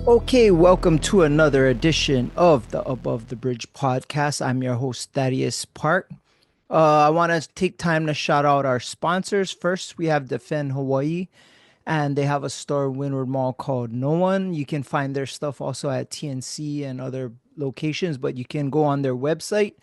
Okay, welcome to another edition of the Above the Bridge podcast. I'm your host, Thaddeus Park. I want to take time to shout out our sponsors. First, we have Defend Hawaii, and they have a store in Windward Mall called No One. You can find their stuff also at TNC and other locations, but you can go on their website,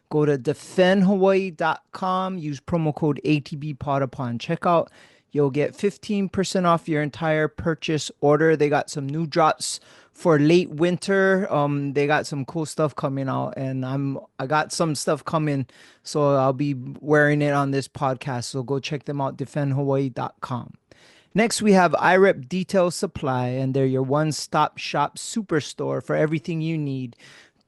go to defendhawaii.com, use promo code ATBPOD upon checkout. You'll get 15% off your entire purchase order. They got some new drops for late winter. They got some cool stuff coming out, and I got some stuff coming, so I'll be wearing it on this podcast. So go check them out, defendhawaii.com. Next, we have IREP Detail Supply, and they're your one-stop shop superstore for everything you need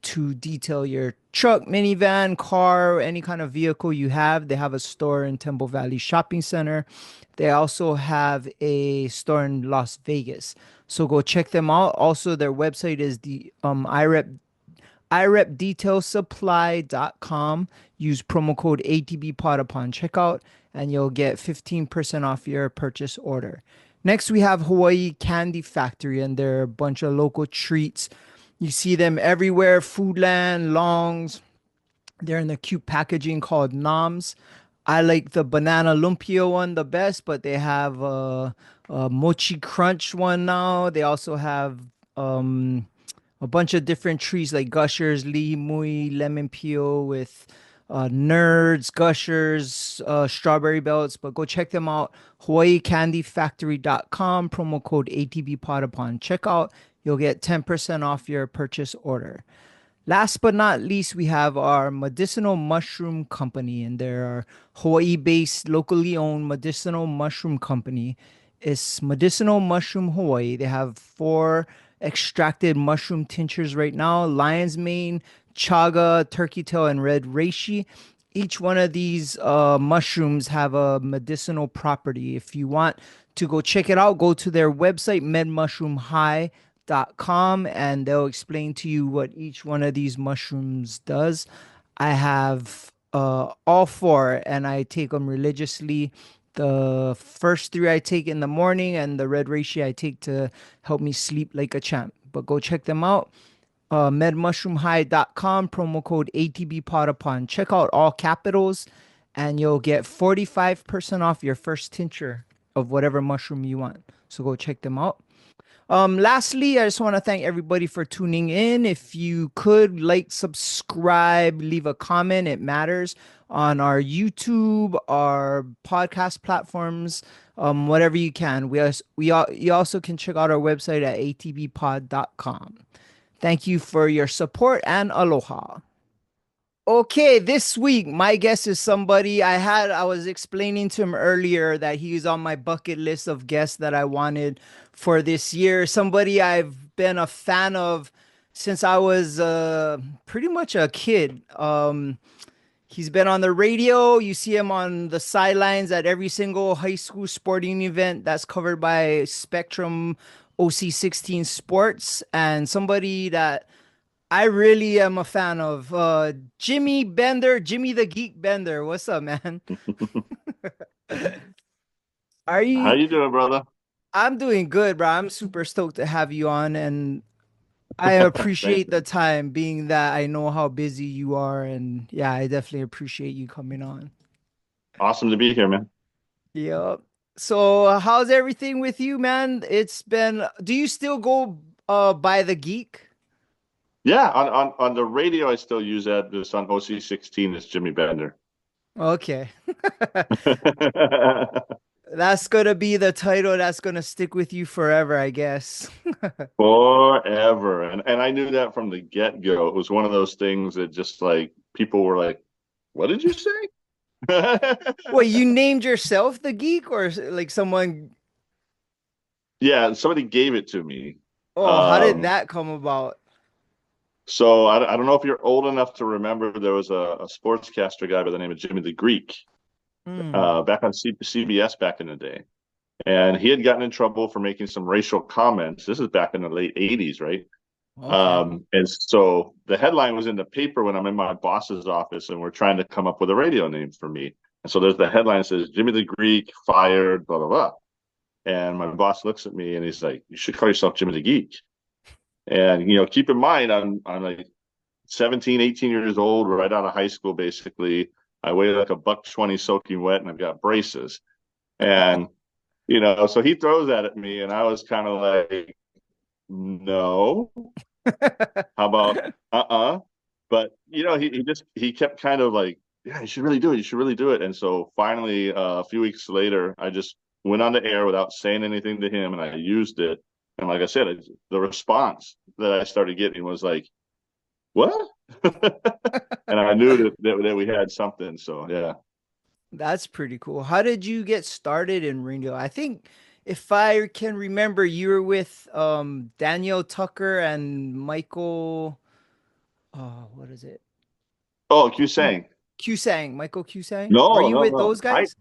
to detail your truck, minivan, car, any kind of vehicle you have. They have a store in Temple Valley Shopping Center. They also have a store in Las Vegas. So go check them out. Also, their website is the irepdetailsupply.com. Use promo code ATBPOD upon checkout, and you'll get 15% off your purchase order. Next, we have Hawaii Candy Factory, and they're a bunch of local treats. You see them everywhere, Foodland, Longs. They're in the cute packaging called Noms. I like the banana lumpia one the best, but they have a mochi crunch one now. They also have a bunch of different treats like Gushers, Lee Mui, Lemon Peel with Nerds, Gushers, Strawberry Belts. But go check them out. HawaiiCandyFactory.com, promo code ATBPOD upon checkout. You'll get 10% off your purchase order. Last but not least, we have our Medicinal Mushroom Company, and they're our Hawaii-based, locally owned medicinal mushroom company. It's Medicinal Mushroom Hawaii. They have 4 extracted mushroom tinctures right now: lion's mane, chaga, turkey tail, and red reishi. Each one of these mushrooms have a medicinal property. If you want to go check it out, go to their website, medmushroomhigh.com, and they'll explain to you what each one of these mushrooms does. I have all 4, and I take them religiously. The first 3 I take in the morning, and the red reishi I take to help me sleep like a champ. But go check them out. Medmushroomhigh.com, promo code ATBPOD upon checkout, all capitals, and you'll get 45% off your first tincture of whatever mushroom you want. So go check them out. Lastly, I just want to thank everybody for tuning in. If you could like, subscribe, leave a comment, it matters, on our YouTube, our podcast platforms, whatever you can. You also can check out our website at atbpod.com. Thank you for your support, and aloha. Okay, this week my guest is somebody I was explaining to him earlier that he's on my bucket list of guests that I wanted for this year. Somebody I've been a fan of since I was pretty much a kid. He's been on the radio. You see him on the sidelines at every single high school sporting event that's covered by Spectrum OC16 Sports, and somebody that I really am a fan of. Jimmy Bender, Jimmy the Geek Bender. What's up, man? Are How you? you doing, brother? I'm doing good, bro. I'm super stoked to have you on, and I Thank appreciate the you. time, being that I know how busy you are, and yeah, I definitely appreciate you coming on. Awesome to be here, man. Yeah. So, how's everything with you, man? It's been. Do you still go by the Geek? Yeah, on the radio, I still use that. This on OC16 is Jimmy Bender. Okay. That's gonna be the title that's gonna stick with you forever, I guess. Forever. And I knew that from the get-go. It was one of those things that just like people were like, "What did you say?" Well, you named yourself the Geek, or like someone? Yeah, somebody gave it to me. Oh, how did Um, that come about? so I don't know if you're old enough to remember there was a sportscaster guy by the name of Jimmy the Greek Hmm. back on CBS back in the day. And he had gotten in trouble for making some racial comments. This is back in the late 80s, right? Okay. And so the headline was in the paper when I'm in my boss's office and we're trying to come up with a radio name for me. And so there's the headline that says Jimmy the Greek fired, blah, blah, blah. And my boss looks at me and he's like, "You should call yourself Jimmy the Geek." And keep in mind, I'm like 17, 18 years old, right out of high school, basically. I weigh like a buck 20 soaking wet, and I've got braces. And so he throws that at me, and I was kind of like, no, how about But he kept kind of like, yeah, you should really do it. You should really do it. And so finally, a few weeks later, I just went on the air without saying anything to him, and I used it. And like I said, the response that I started getting was like, "What?" And I knew that we had something. So yeah. That's pretty cool. How did you get started in radio? I think if I can remember, you were with Daniel Tucker and Michael, what is it? Oh, Q Q saying Qsang, Michael Qsang. Were no, you no, with no. those I guys?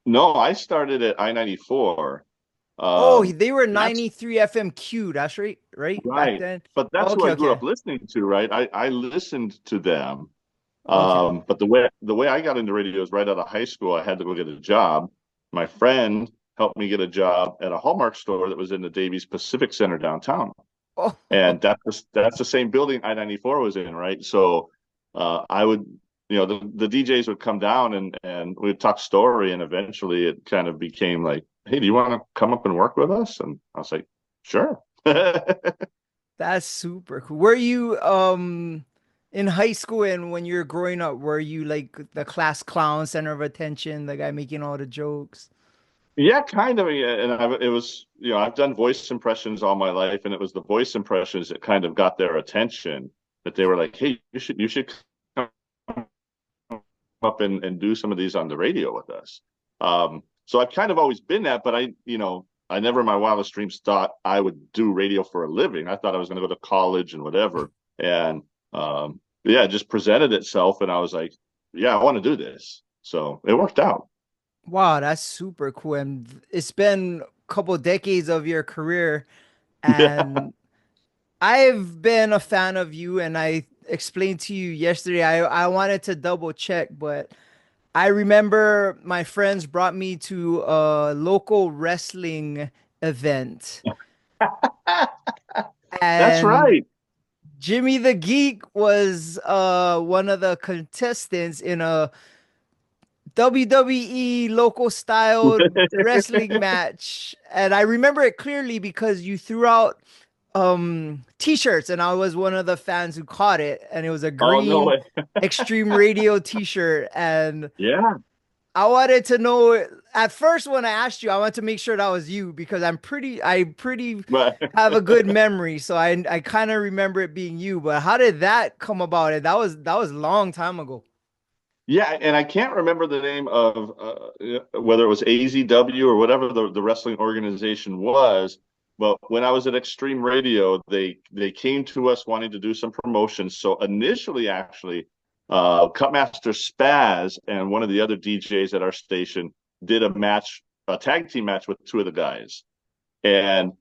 no, I started at I-94. Oh, they were That's 93 FMQ. That's right, right back right. then. But that's who Okay, I grew okay, up listening to, right? I listened to them. okay. But the way I got into radio is right out of high school. I had to go get a job. My friend helped me get a job at a Hallmark store that was in the Davies Pacific Center downtown, Oh, and that's the same building I-94 was in, right? So I would, the DJs would come down and we'd talk story, and eventually it kind of became like, hey, do you want to come up and work with us? And I was like, sure. that's super cool. Were you in high school and when you were growing up, were you like the class clown, center of attention, the guy making all the jokes? Yeah, kind of. Yeah. And it was, I've done voice impressions all my life, and it was the voice impressions that kind of got their attention. That they were like, "Hey, you should come up and do some of these on the radio with us." So I've kind of always been that, but I never in my wildest dreams thought I would do radio for a living. I thought I was going to go to college and whatever. And yeah, it just presented itself, and I was like, "Yeah, I want to do this." So it worked out. Wow, that's super cool. And it's been a couple decades of your career, Yeah. and I've been a fan of you, and I explained to you yesterday. I wanted to double check, but I remember my friends brought me to a local wrestling event, That's and right. Jimmy the Geek was one of the contestants in a WWE local style wrestling match. And I remember it clearly because you threw out t-shirts and I was one of the fans who caught it, and it was a Oh, no green way. Extreme Radio t-shirt. And Yeah. I wanted to know at first when I asked you, I wanted to make sure that was you because I pretty But have a good memory. So I kind of remember it being you. But how did that come about? And that was a long time ago. yeah, and I can't remember the name of whether it was AZW or whatever the wrestling organization was. But when I was at Extreme Radio, they came to us wanting to do some promotions. So initially, actually, Cutmaster Spaz and one of the other DJs at our station did a tag team match with two of the guys. And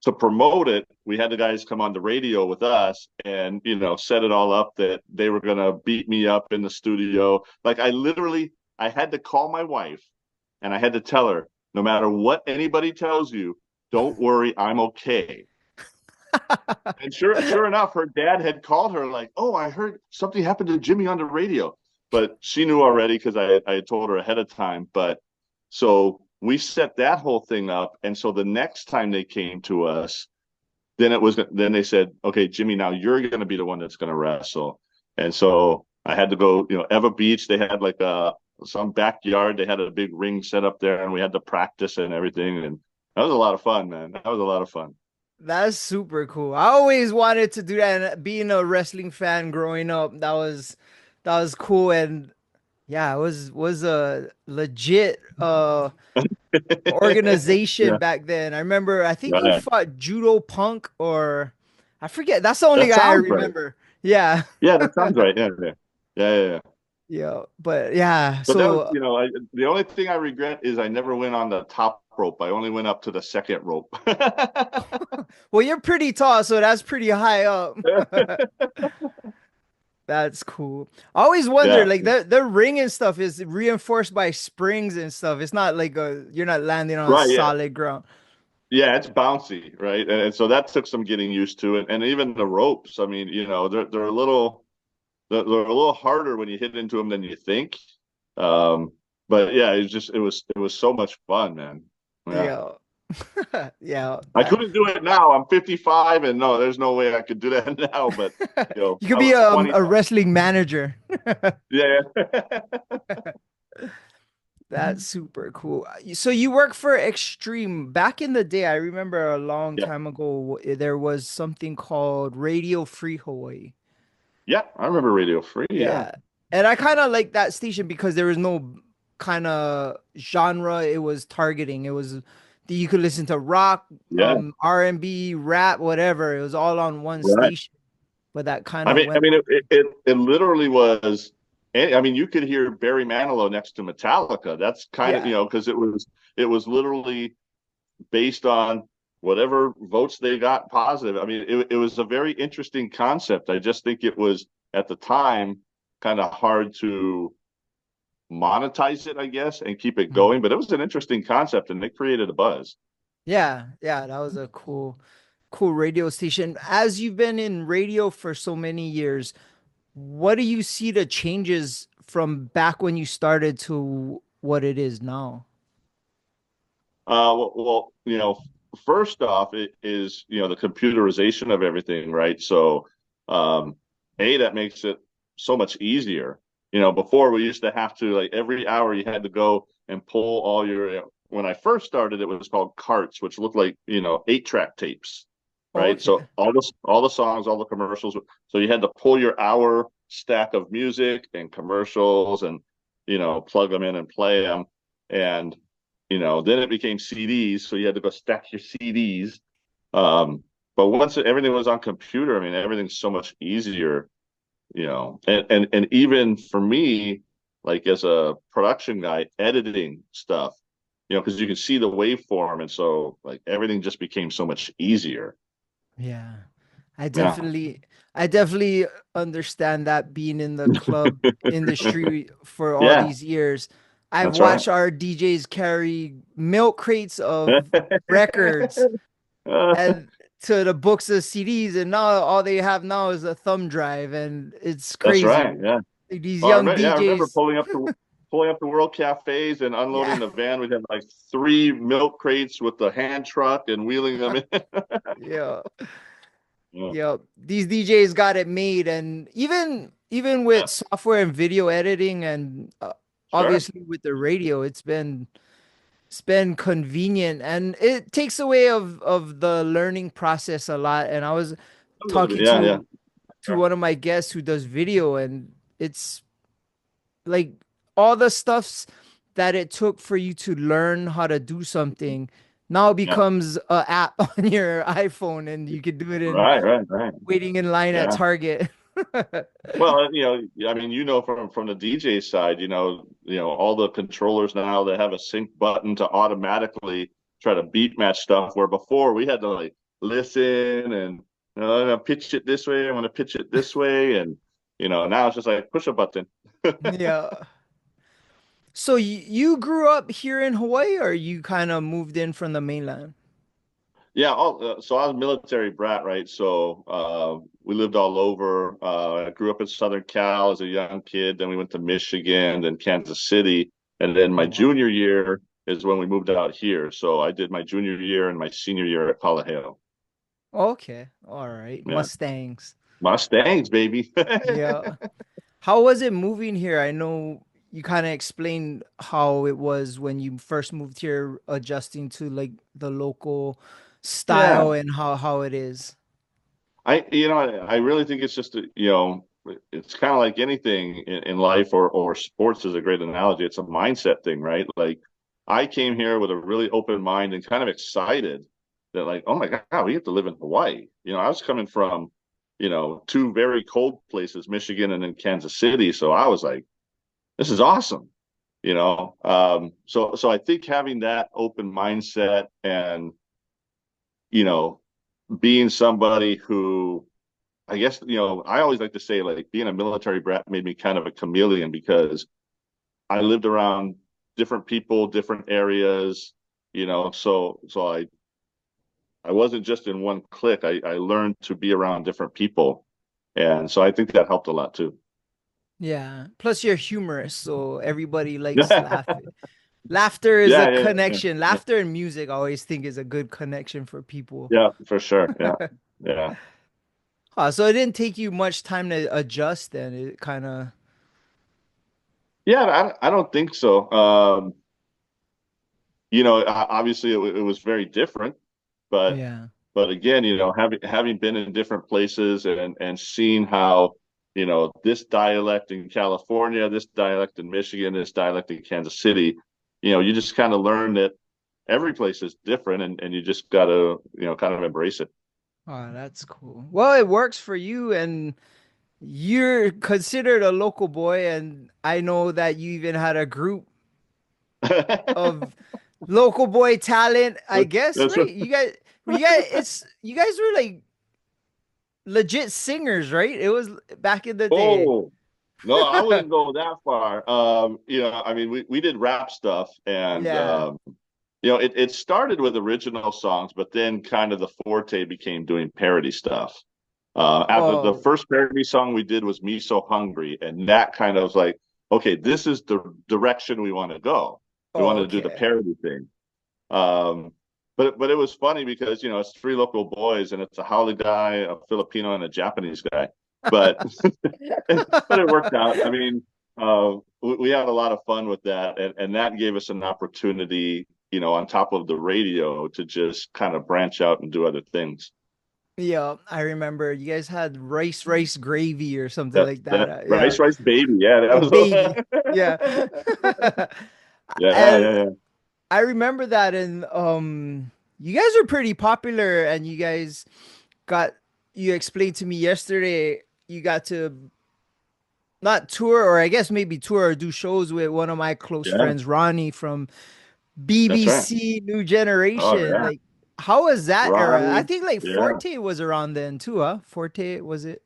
to promote it, we had the guys come on the radio with us and set it all up that they were gonna beat me up in the studio. Like I had to call my wife and I had to tell her, no matter what anybody tells you, don't worry, I'm okay. And sure enough, her dad had called her like, "Oh, I heard something happened to Jimmy on the radio," but she knew already because I had told her ahead of time. But so we set that whole thing up, and so the next time they came to us, then they said, "Okay, Jimmy, now you're going to be the one that's going to wrestle." And so I had to go, Eva Beach. They had like some backyard. They had a big ring set up there, and we had to practice and everything. And that was a lot of fun, man. That was a lot of fun. That's super cool. I always wanted to do that. And being a wrestling fan growing up, that was cool. And yeah, it was a legit organization Yeah, back then. I remember I think you right. fought Judo Punk or I forget. That's the only That guy I sounds right. remember. Yeah. Yeah, that sounds right. Yeah, yeah, yeah, yeah. Yeah. Yeah. But yeah, But that was, so the only thing I regret is I never went on the top rope. I only went up to the second rope. well, you're pretty tall, so that's pretty high up. That's cool. I always wonder, Yeah, like the ring and stuff is reinforced by springs and stuff. It's not like you're not landing on right. Yeah, solid ground. Yeah, it's bouncy, right? And so that took some getting used to, and even the ropes. I mean, they're a little they're a little harder when you hit into them than you think. Um, but yeah, it was so much fun, man. Yeah. Yeah. Yeah, I that couldn't do it now. I'm 55, and no, there's no way I could do that now. But you could I be was 20. a wrestling manager. Yeah, That's super cool. So you work for Extreme. Back in the day, I remember a long yeah, time ago, there was something called Radio Free Hawaii. yeah. I remember Radio Free. Yeah, Yeah. And I kind of like that station because there was no kind of genre it was targeting. It was you could listen to rock, yeah. R&B, rap, whatever. It was all on one Right. station. But that kind I of mean, I went. mean, it literally was. I mean, you could hear Barry Manilow next to Metallica. That's kind of Yeah. because it was literally based on whatever votes they got positive. I mean, it was a very interesting concept. I just think it was at the time kind of hard to monetize it, I guess, and keep it Mhm. going. But it was an interesting concept, and it created a buzz. Yeah, yeah, that was a cool radio station. As you've been in radio for so many years, what do you see the changes from back when you started to what it is now? Well, first off, it is the computerization of everything, right? So, um, that makes it so much easier. Before we used to have to like every hour you had to go and pull all your. When I first started, it was called carts, which looked like 8-track tapes, right? Okay. So all the songs, all the commercials. So you had to pull your hour stack of music and commercials and plug them in and play them and then it became CDs, so you had to go stack your CDs. But once everything was on computer, I mean, everything's so much easier, and even for me, like as a production guy, editing stuff, because you can see the waveform, and so like everything just became so much easier. Yeah. I Yeah, definitely I definitely understand that being in the club industry for all yeah, these years. I've that's right. watched our DJs carry milk crates of records and to the books of CDs, and now all they have now is a thumb drive, and it's That's right. crazy. Yeah. Like these Oh, I young remember, yeah, I remember DJs. pulling up the World Cafes and Yeah. unloading the van. We'd have like 3 milk crates with the hand truck and wheeling them in. Yeah. Yeah, Yeah. These DJs got it made, and even yeah, with software and video editing and sure. obviously with the radio, it's been convenient and it takes away of the learning process a lot. And I was A little bit. talking Yeah, yeah, to sure. one of my guests who does video, and it's like all the stuffs that it took for you to learn how to do something now Yeah. becomes a app on your iPhone, and you can do it in Right, right, right. waiting in line at Yeah. Target. Well, I mean, from the DJ side, all the controllers now that have a sync button to automatically try to beat match stuff. Where before we had to like listen and I'm gonna pitch it this way, I'm gonna pitch it this way, and now it's just like push a button. Yeah. So you grew up here in Hawaii, or you kind of moved in from the mainland? Yeah, so I was a military brat, right? So we lived all over. I grew up in Southern Cal as a young kid. Then we went to Michigan, then Kansas City, and then my Oh, wow. junior year is when we moved out here. So I did my junior year and my senior year at Colorado. Okay. All right. Yeah, Mustangs. Mustangs, baby. Yeah. How was it moving here? I know you kind of explained how it was when you first moved here, adjusting to like the local Yeah, style and how it is. I really think it's just it's kind of like anything in life or sports is a great analogy. It's a mindset thing, right? Like I came here with a really open mind and kind of excited that like, oh my God, we get to live in Hawaii. I was coming from, two very cold places, Michigan and then Kansas City. So I was like, this is awesome. So I think having that open mindset and, you know, being somebody who I guess, I always like to say like being a military brat made me kind of a chameleon because I lived around different people, different areas, so I I wasn't just in one clique. I learned to be around different people, and so I think that helped a lot too. Yeah. Plus you're humorous, so everybody likes Yeah, laughing. Laughter is a yeah, yeah, yeah, connection. yeah, Laughter and music I always think is a good connection for people. yeah, for sure. Yeah, yeah, So it didn't take you much time to adjust then. It kind of, yeah. I don't think so. Obviously it was very different, but yeah. again, having been in different places and seeing how, this dialect in California, this dialect in Michigan, this dialect in Kansas City, you just kind of learn that every place is different, and you just gotta, kind of embrace it. Oh, that's cool. Well, it works for you, and you're considered a local boy, and I know that you even had a group of local boy talent, I guess, That's right? You guys were like legit singers, right? It was back in the day. Oh, no, I wouldn't go that far. I mean, we did rap stuff, and Yeah. it started with original songs, but then kind of the forte became doing parody stuff. After the Oh, first parody song we did was "Me So Hungry," and that kind of was like, okay, this is the direction we want to go. We want to do the okay. parody thing. Um, but it was funny because it's three local boys, and it's a Howley guy, a Filipino, and a Japanese guy. But but it worked out. I mean, we had a lot of fun with that, and that gave us an opportunity, on top of the radio, to just kind of branch out and do other things. Yeah, I remember you guys had rice gravy or something That like that. that Yeah, rice baby, yeah, that a was baby. Yeah. yeah, And yeah, yeah. I remember that, and you guys are pretty popular, and got you explained to me yesterday you got to not tour, or I guess maybe tour or do shows with one of my close Yeah, friends, Ronnie from that's right. BBC New Oh Generation. yeah, Like, how was that era? I Ronnie. think like Yeah. Forte was around then too, huh? Forte was it?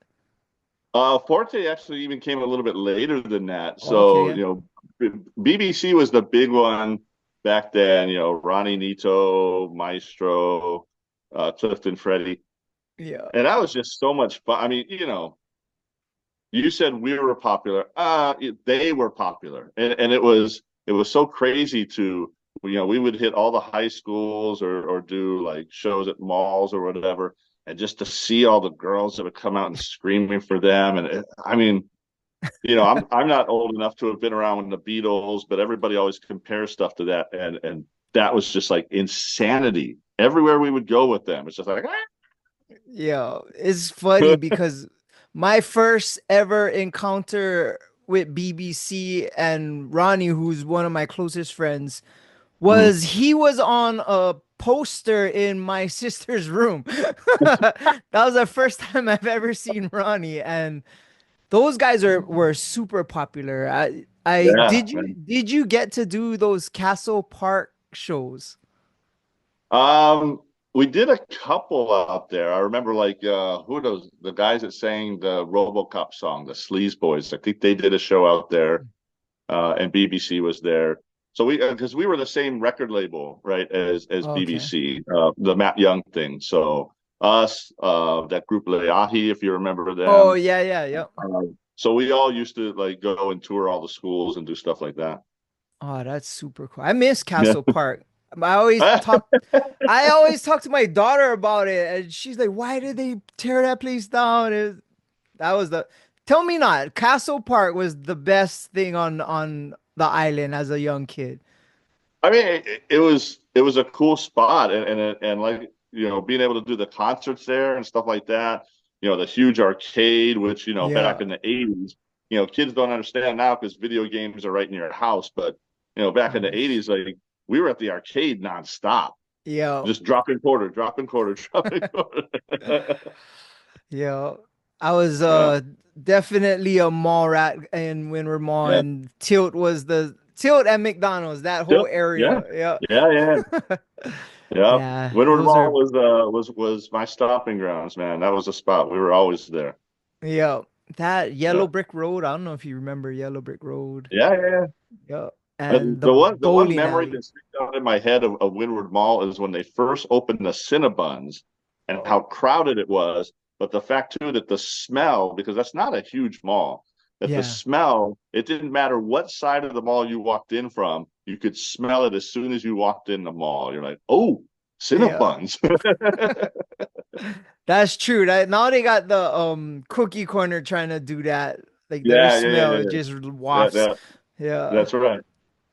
Forte actually even came a little bit later than that. Okay, So, yeah. BBC was the big one back then, Ronnie Nito, Maestro, Clifton Freddy. Yeah. And that was just so much fun. I mean, you said we were popular. They were popular. And it was so crazy to, we would hit all the high schools or do like shows at malls or whatever. And just to see all the girls that would come out and screaming for them. And I mean, I'm not old enough to have been around with the Beatles, but everybody always compares stuff to that, and that was just like insanity. Everywhere we would go with them, it's just like, Yeah. It's funny because my first ever encounter with BBC and Ronnie, who's one of my closest friends, mm, was he was on a poster in my sister's room. That was the first time I've ever seen Ronnie, and those guys are were super popular. I yeah, man. did you get to do those Castle Park shows? Um, we did a couple out there. I remember like who are those the guys that sang the RoboCop song, the Sleaze Boys. I think they did a show out there, and BBC was there. So because we were the same record label, right, as Okay. BBC, the Matt Young thing. So us, that group Leahi, if you remember Oh them. yeah, yeah, yeah. So we all used to like go and tour all the schools and do stuff like that. Oh, that's super cool. I miss Yeah. Castle Park. I always talk I always talk to my daughter about it, and she's like, "Why did they tear that place down?" That was the tell me not. Castle Park was the best thing on the island as a young kid. I mean, it was a cool spot, and like being able to do the concerts there and stuff like that. The huge arcade, which back Yeah. in the '80s, kids don't understand now because video games are right in your house. But back in the Yes. '80s, like we were at the arcade nonstop, Yeah. just dropping quarter, dropping quarter, dropping quarter. Yeah. I was Yeah, definitely a mall rat in Winter Mall, yeah, and Tilt was the Tilt and McDonald's, that whole yep, yeah, area. yeah, yeah, Yeah. yeah. Yeah, Windward those Mall are was my stopping grounds, man. That was a spot. We were always there. yeah. That Yeah, Yellow Brick Road. I don't know if you remember Yellow Brick Road. yeah, yeah, Yeah. and the The one bowling memory alley. that sticks out in my head of Windward Mall is when they first opened the Cinnabons and how Oh, crowded it was. But the fact too that the smell, because that's not a huge mall, that the yeah. smell, it didn't matter what side of the mall you walked in from, you could smell it as soon as you walked in the mall. You're like, oh, Yeah. Cinnabons. That's true. That now they got the cookie corner trying to do that. Like their Yeah, yeah, yeah, smell, yeah, it yeah. just That, wafts. that, Yeah. that's right.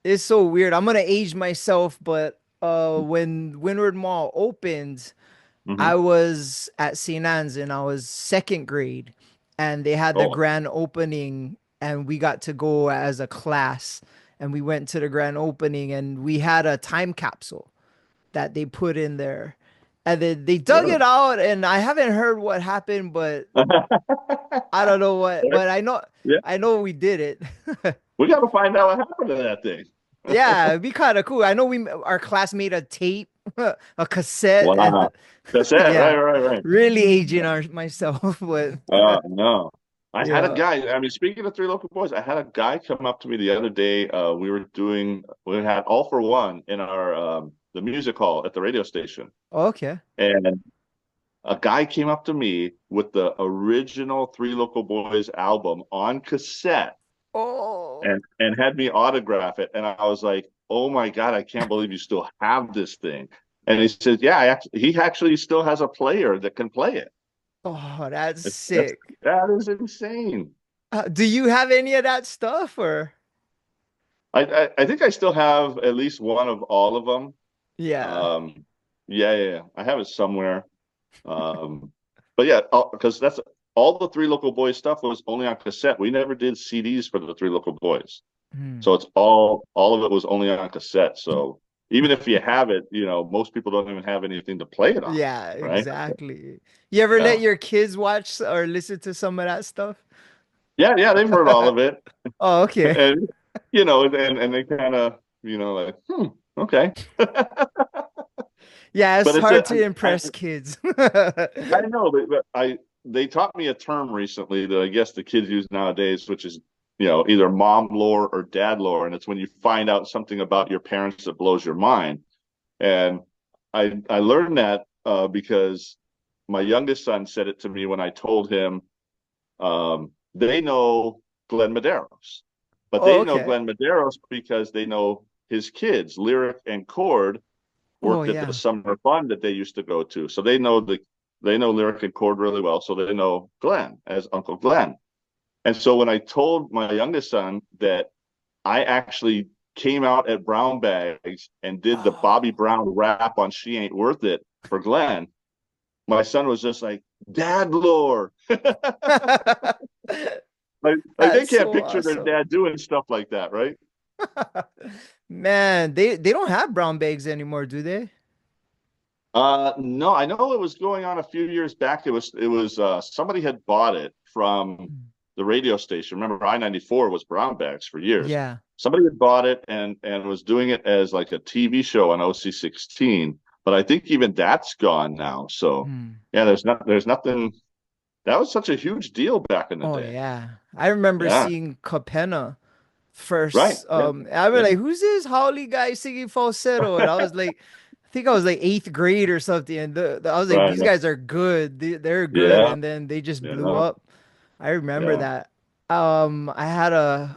It's so weird. I'm gonna age myself, but when Windward Mall opened, Hmm. I was at St. Anne's and I was second grade, and they had the Oh, grand opening, and we got to go as a class, and we went to the grand opening, and we had a time capsule that they put in there, and then they dug really? it out, and I haven't heard what happened, but I don't know what, but Yeah, I know we did it. we got to find out what happened to that thing. Yeah, it'd be kind of cool. I know our class made a tape, a cassette, and Wow. That's it. Right, yeah, right, right. really aging myself, but No. I had a yeah. guy, I mean, speaking of Three Local Boys, I had a guy come up to me the other day. We had All for One in our the music hall at the radio station. Okay. And a guy came up to me with the original Three Local Boys album on cassette Oh, and had me autograph it. And I was like, "Oh my God, I can't believe you still have this thing." And he says, "Yeah, he actually still has a player that can play it." oh, that's That's sick. that is insane. Do you have any of that stuff or? I think I still have at least one of all of them. Yeah. Um, yeah, yeah, yeah. I have it somewhere. But yeah, because that's all the Three Local Boys stuff was only on cassette. We never did CDs for the Three Local Boys. Hmm. So it's all of it was only on cassette. So even if you have it, most people don't even have anything to play it on, Yeah, right? exactly. You ever let Yeah. your kids watch or listen to some of that stuff? Yeah, yeah, they've heard all of it. Oh, okay. And and they kind of, like, okay. Yeah, it's But hard to impress kids. I know, but they taught me a term recently that I guess the kids use nowadays, which is, either mom lore or dad lore, and it's when you find out something about your parents that blows your mind. And I learned that because my youngest son said it to me when I told him they know Glenn Medeiros, but Oh, they know okay. Glenn Medeiros because they know his kids, Lyric and Cord, Oh, worked at the yeah. summer fund that they used to go to. So they know Lyric and Cord really well. So they know Glenn as Uncle Glenn. And so when I told my youngest son that I actually came out at Brown Bags and did the Bobby Oh. Brown rap on She Ain't Worth It for Glenn, my son was just like, Dad lore. Like they That's can't so picture their awesome. dad doing stuff like that, right? Man, they don't have brown bags anymore, do they? No, I know it was going on a few years back. It was somebody had bought it from the radio station. Remember, I-94 was brown bags for years. Yeah. Somebody had bought it and was doing it as like a TV show on OC16, but I think even that's gone now. So Hmm. yeah, there's nothing. That was such a huge deal back in the Oh day. yeah. I remember Yeah, seeing Capenna right. first. Yeah, I was yeah. like, who's this Holly guy singing falsetto? And I was like, I think I was like eighth grade or something. And I was like, Right. these Right. guys are good. They're good. Yeah, And then they just blew yeah, up. I remember yeah. that. I had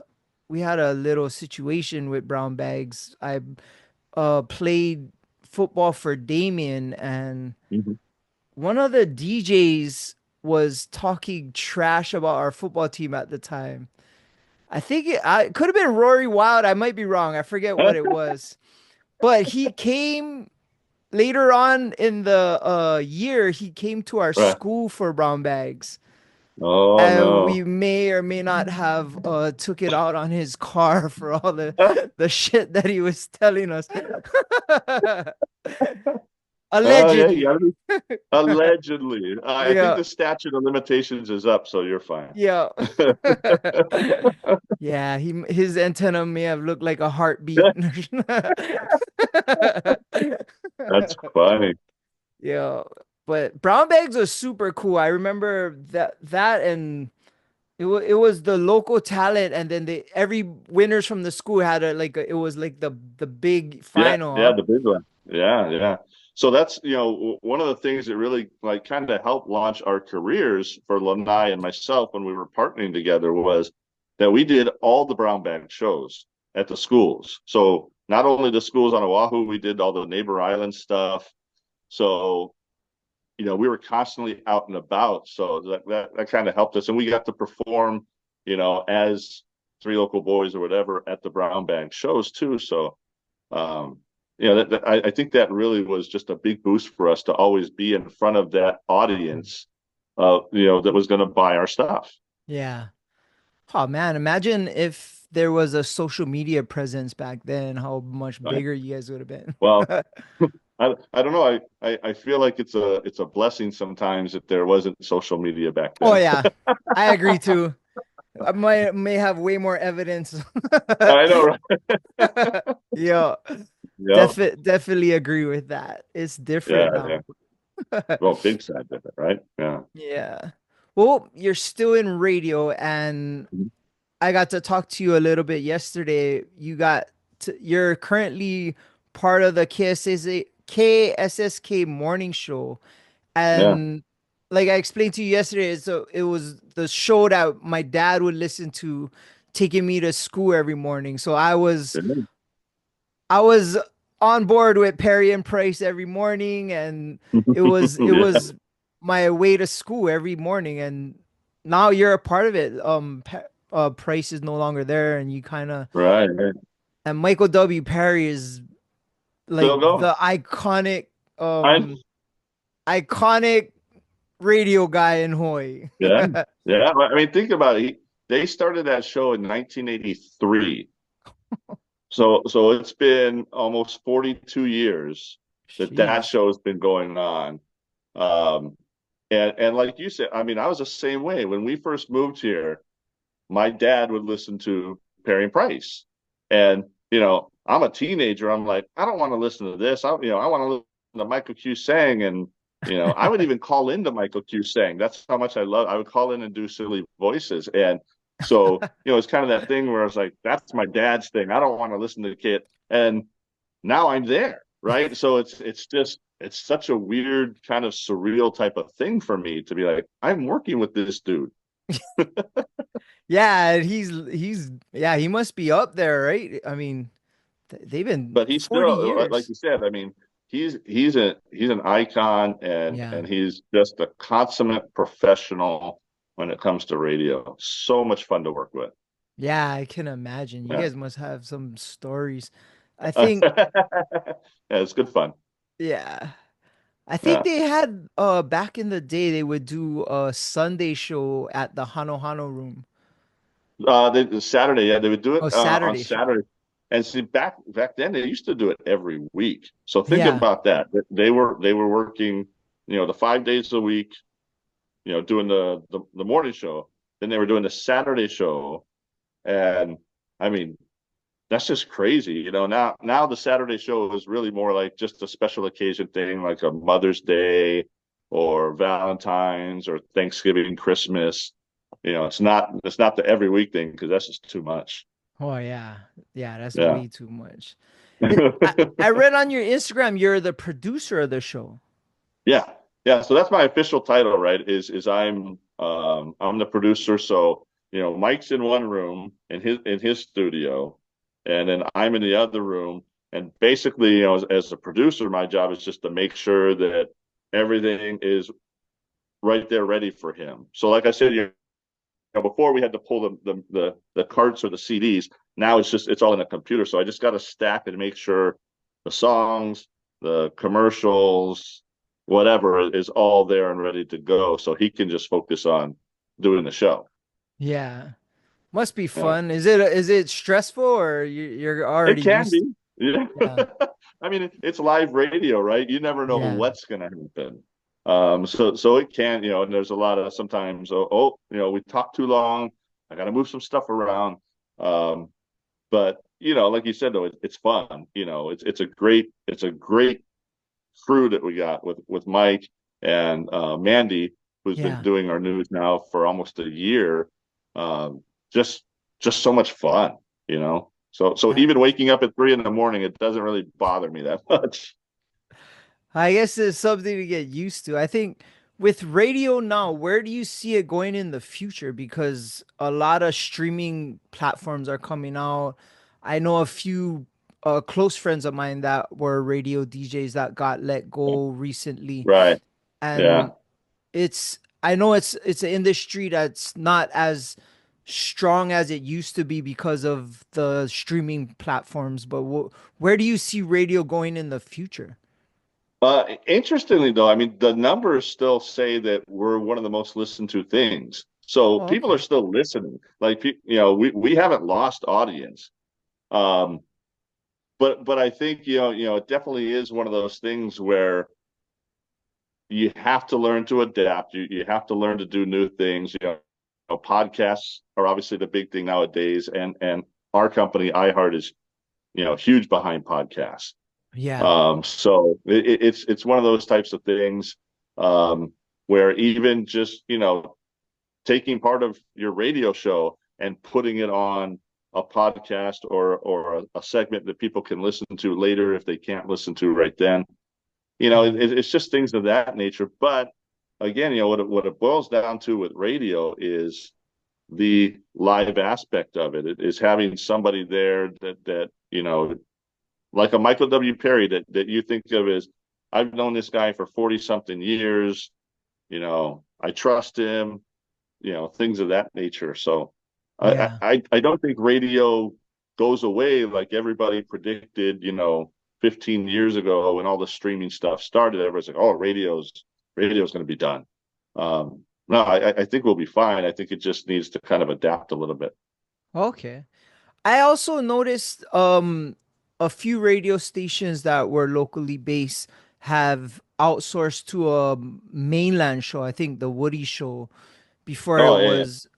we had a little situation with brown bags. I played football for Damien, and Mhm. one of the DJs was talking trash about our football team at the time. I think it could have been Rory Wild. I might be wrong. I forget what it was. But he came later on in the year, he came to our Right. school for brown bags. Oh And no. we may or may not have took it out on his car for all the shit that he was telling us. Oh yeah, you Allegedly. gotta be allegedly. I think Yeah. the statute of limitations is up, so you're fine. Yeah. Yeah, his antenna may have looked like a heartbeat. That's funny. Yeah, but brown bags are super cool. I remember that and it was the local talent, and then every winners from the school had it was like the big Yeah, final, yeah, huh? the big one. Yeah, yeah. So that's, one of the things that really like kind of helped launch our careers for Lanai and myself when we were partnering together was that we did all the brown bag shows at the schools. So not only the schools on Oahu, we did all the neighbor island stuff. So, we were constantly out and about. So that kind of helped us. And we got to perform, as three local boys or whatever at the brown bag shows too. So um, I think that really was just a big boost for us to always be in front of that audience, that was going to buy our stuff. Yeah. Oh man, imagine if there was a social media presence back then, how much Right? bigger you guys would have been. Well, I don't know. I feel like it's a blessing sometimes that there wasn't social media back Oh then. yeah, I agree too. I may have way more evidence. I know, right? Yeah, Yeah, definitely agree with that. It's yeah, different yeah. now. Well, big side of it, right? Yeah. Yeah. Well, you're still in radio, and I got to talk to you a little bit yesterday. You're currently part of the KSSK morning show. Yeah. And like I explained to you yesterday, so it was the show that my dad would listen to taking me to school every morning. So I was on board with Perry and Price every morning, and it Yeah. was my way to school every morning. And now you're a part of it. Price is no longer there, and you kind of Right, right. and Michael W. Perry is like Still going. the I iconic radio guy in Hawaii. Yeah. Yeah. I mean, think about it. They started that show in 1983. So it's been almost 42 years that Jeez. show has been going on. Um, and like you said, I mean, I was the same way. When we first moved here, my dad would listen to Perry and Price. And, I'm a teenager. I'm like, I don't want to listen to this. I want to listen to Michael Q sang. And, I would even call into Michael Q sang. That's how much I would call in and do silly voices. And so, it's kind of that thing where I was like, that's my dad's thing. I don't want to listen to the kid. And now I'm there. Right. So it's such a weird kind of surreal type of thing for me to be like, I'm working with this dude. Yeah, yeah, he must be up there, right? I mean, they've been But he's 40 still, like years. you said, I mean, he's an icon, and Yeah. and he's just a consummate professional when it comes to radio. So much fun to work with. Yeah, I can imagine. You Yeah. guys must have some stories. I think, Yeah, it's good fun. yeah. I think Yeah. they had back in the day they would do a Sunday show at the Hano Hano room. Saturday, yeah, they would do it Oh, on Saturday show. Saturday. And see, back then they used to do it every week. So think Yeah. about that. They were working, the 5 days a week, doing the morning show. Then they were doing the Saturday show. And I mean, that's just crazy. Now the Saturday show is really more like just a special occasion thing, like a Mother's Day or Valentine's or Thanksgiving, Christmas. It's not the every week thing because that's just too much. Oh yeah. Yeah, that's Yeah. way too much. I read on your Instagram you're the producer of the show. Yeah. Yeah. So that's my official title, right? Is I'm the producer. So, Mike's in one room in his studio, and then I'm in the other room. And basically, as a producer, my job is just to make sure that everything is right there ready for him. So like I said, before we had to pull the carts or the CDs. Now it's all in a computer. So I just got to stack and make sure the songs, the commercials, whatever is all there and ready to go. So he can just focus on doing the show. Yeah. Must be Yeah. fun. Is it stressful, or you're It already can used? be. Yeah. Yeah. I mean, it's live radio, right? You never know Yeah. what's going to happen. So it can, and there's a lot of sometimes, we talked too long. I got to move some stuff around. Um, but like you said, though, it's fun. It's a great crew that we got with Mike and Mandy, who's been Yeah. doing our news now for almost a year. Um, just just so much fun, you know. So I even waking up at 3 in the morning, it doesn't really bother me that much. I guess it's something to get used to. I think with radio now, where do you see it going in the future? Because a lot of streaming platforms are coming out. I know a few close friends of mine that were radio DJs that got let go recently, Right. Yeah. and I know it's an industry that's not as strong as it used to be because of the streaming platforms. But where do you see radio going in the future? Interestingly, though, I mean, the numbers still say that we're one of the most listened to things. So Oh, people are okay. still listening. Like, we haven't lost audience. Um, but I think, it definitely is one of those things where you have to learn to adapt. You have to learn to do new things. Podcasts are obviously the big thing nowadays, and our company, iHeart, is huge behind podcasts. Yeah. So it's one of those types of things where even just taking part of your radio show and putting it on a podcast or a segment that people can listen to later if they can't listen to right then. Yeah. It's just things of that nature. But again, what it boils down to with radio is the live aspect of it. It is having somebody there that like a Michael W. Perry that you think of as, I've known this guy for 40 something years. I trust him. Things of that nature. So Yeah. I don't think radio goes away like everybody predicted. 15 years ago when all the streaming stuff started. Everybody's like, "Oh, radio's going to be done." No, I think we'll be fine. I think it just needs to kind of adapt a little bit. Okay. I also noticed a few radio stations that were locally based have outsourced to a mainland show. I think the Woody Show before it Oh yeah, yeah. was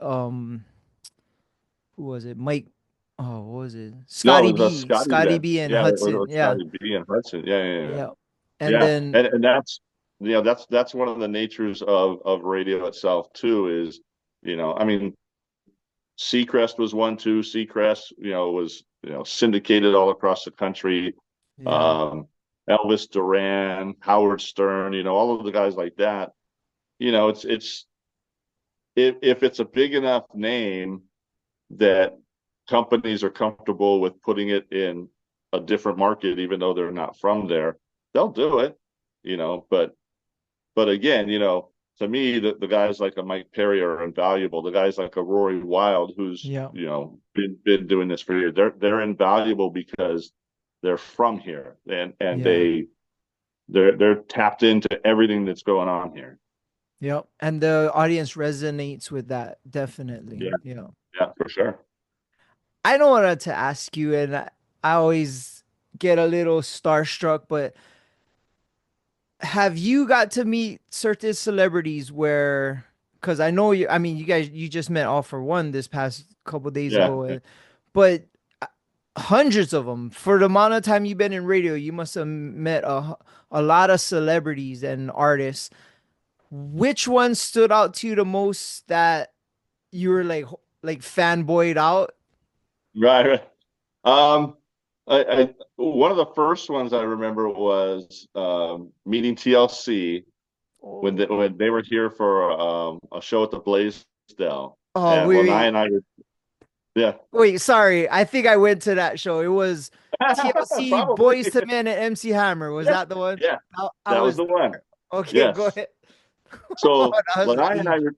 who was it? Mike what was it? No, Scotty it was B. Scotty Scotty then. B and Yeah, it Hudson. was Yeah. Scotty B and Hudson. Yeah, yeah, yeah. Yeah. And Yeah, then and that's that's one of the natures of radio itself too. Is I mean, Seacrest was one too. Seacrest, was syndicated all across the country. yeah. Um, Elvis Duran, Howard Stern, all of the guys like that. It's if it's a big enough name that companies are comfortable with putting it in a different market, even though they're not from there, they'll do it. But again, to me, the guys like a Mike Perry are invaluable. The guys like a Rory Wild, who's Yeah. been doing this for years, they're invaluable because they're from here and Yeah. they're tapped into everything that's going on here. Yep. And the audience resonates with that, definitely. Yeah, Yeah. yeah, for sure. I don't want to ask you, and I always get a little starstruck, but have you got to meet certain celebrities where, because I know you, I mean, you just met All for One this past couple days Yeah. ago, but hundreds of them for the amount of time you've been in radio, you must have met a lot of celebrities and artists. Which one stood out to you the most that you were like fanboyed out? Right, right. Um, one of the first ones I remember was meeting TLC Oh, when they were here for a show at the Blaisdell, oh and Lanai wait, and I were, yeah, wait, sorry. I think I went to that show. It was TLC, probably, Boys to Men, and MC Hammer. Was yeah, that the one? yeah, I that was was the one. there. Okay, go Yes. ahead. So That was age.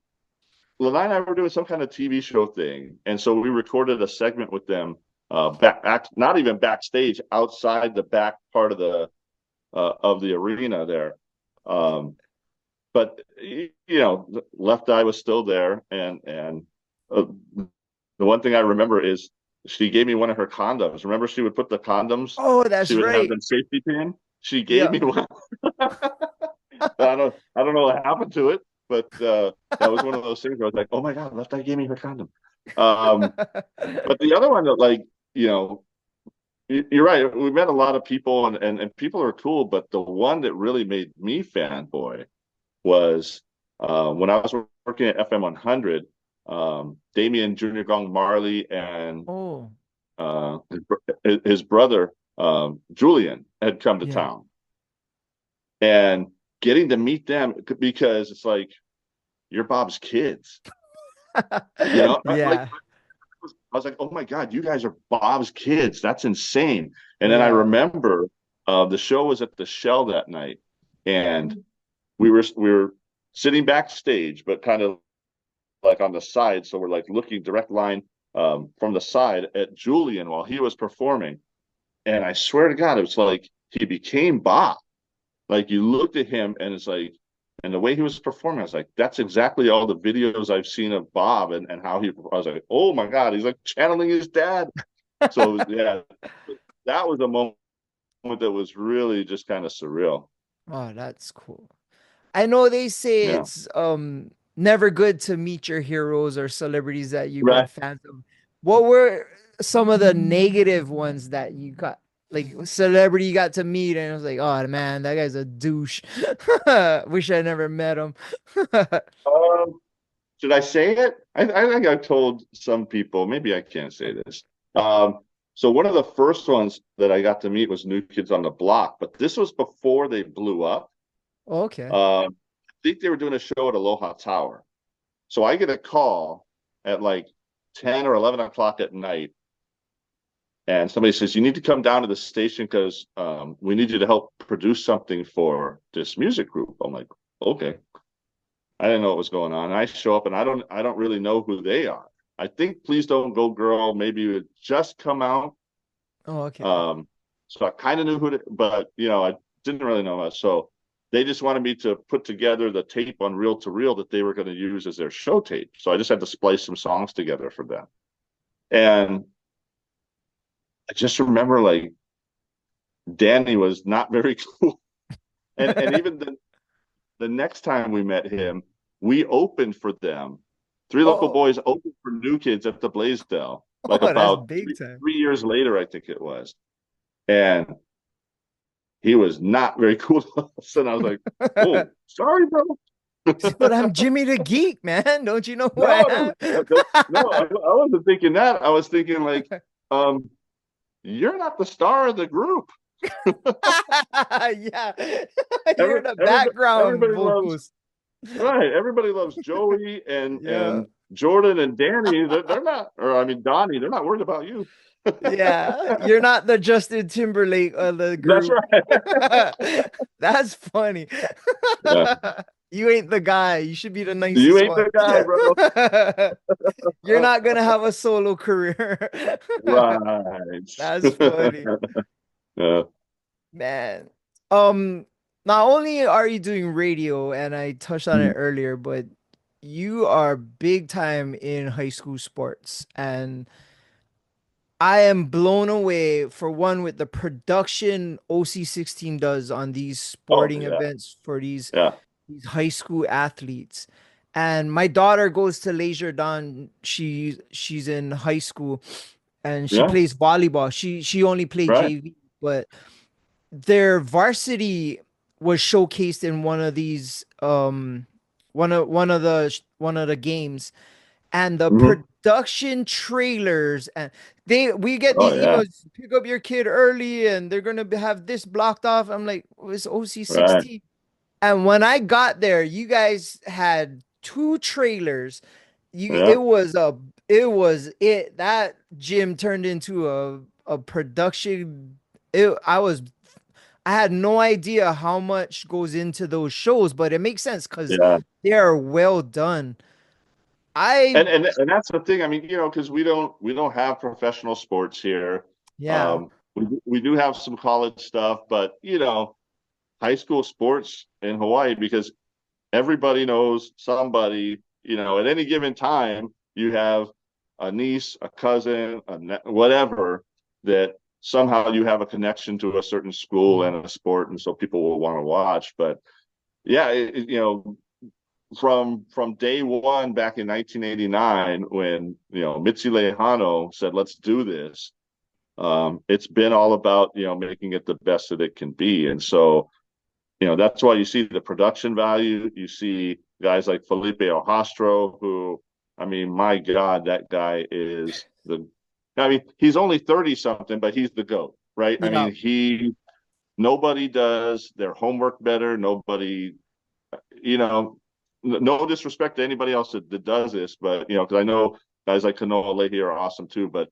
Lanai and I were doing some kind of TV show thing, and so we recorded a segment with them, back not even backstage, outside the back part of the arena there. Um, but Left Eye was still there, and uh, the one thing I remember is she gave me one of her condoms. Remember, she would put the condoms. Oh, She that's would have right. them safety pin. She gave Yeah. me one. I don't know what happened to it, but that was one of those things where I was like, oh my god, Left Eye gave me her condom. Um, but the other one that, like, you know you're right. We met a lot of people, and people are cool, but the one that really made me fanboy was when I was working at FM 100. Damian Junior Gong Marley and Oh, uh, his brother Julian had come to yeah. town, and getting to meet them because it's like you're Bob's kids, you know. Yeah. I was like, oh my God, you guys are Bob's kids. That's insane. And then I Yeah. remember the show was at the Shell that night, and we were sitting backstage, but kind of like on the side. So we're like looking direct line from the side at Julian while he was performing. And I swear to God, it was like he became Bob. Like you looked at him and it's like, and the way he was performing, I was like, that's exactly all the videos I've seen of Bob and how he, I was like, oh my God, he's like channeling his dad. So yeah, that was a moment that was really just kind of surreal. Oh, that's cool. I know they say Yeah. it's never good to meet your heroes or celebrities that you've been Right. fans of. What were some of the negative ones that you got, like celebrity you got to meet and it was like, oh man, that guy's a douche. Wish I never met him. Um, should I say it? I think I've told some people, maybe I can't say this. Um, so one of the first ones that I got to meet was New Kids on the Block, but this was before they blew up. Okay. I think they were doing a show at Aloha Tower. So I get a call at like 10 or 11 o'clock at night, and somebody says, you need to come down to the station because we need you to help produce something for this music group. I'm like, okay. I didn't know what was going on. And I show up and I don't really know who they are. I think Please Don't Go Girl maybe it had just come out. Oh, okay. Um, so I kind of knew but I didn't really know much. So they just wanted me to put together the tape on reel to reel that they were going to use as their show tape. So I just had to splice some songs together for them. And I just remember like Danny was not very cool. And even the next time we met him, we opened for them. Three local Oh, boys opened for New Kids at the Blaisdell, like oh, that's about big three, time. 3 years later, I think it was. And he was not very cool to us. And I was like, oh, sorry, bro. But I'm Jimmy the Geek, man. Don't you know who I No, no, I wasn't thinking that. I was thinking like, um, you're not the star of the group. am? Yeah. You're the background Everybody loves vocals. right. Everybody loves Joey and Yeah. Jordan and Danny. They're not, or I mean Donnie. They're not worried about you. Yeah. You're not the Justin Timberlake of the That's group. right. That's funny. Yeah. You ain't the guy. You should be the You nicest ain't one. the guy, bro. You're not gonna have a solo career. Right. That's funny. Yeah. Man. Um, Not only are you doing radio, and I touched on it earlier, but you are big time in high school sports. And I am blown away, for one, with the production OC16 does on these Oh sporting yeah. events for Yeah. these high school athletes. And my daughter goes to Leisure Dawn. She's in high school and she Yeah. plays volleyball. She only played Right. JV, but their varsity was showcased in one of these one of the games, and the Hmm. production trailers, and we get Oh these yeah. emails, pick up your kid early and they're gonna have this blocked off. I'm like, oh, it's Right. OC16. And when I got there, you guys had two trailers. You Yeah. it was it that gym turned into a production. I had no idea how much goes into those shows, but it makes sense because Yeah. they are well done. I And that's the thing. I mean, because we don't have professional sports here. Yeah. We do have some college stuff, but high school sports in Hawaii because everybody knows somebody, at any given time, you have a niece, a cousin, whatever, that somehow you have a connection to a certain school and a sport. And so people will want to watch. But yeah, from day one back in 1989, when, Mitzi Lehano said, let's do this. It's been all about, making it the best that it can be. And so, that's why you see the production value. You see guys like Felipe Ojastro, who, I mean, my God, that guy is the. I mean, he's only 30 something, but he's the GOAT, right? I Yeah. mean, nobody does their homework better. Nobody, you know, no disrespect to anybody else that does this, but because I know guys like Kanoa Leahy are awesome too, but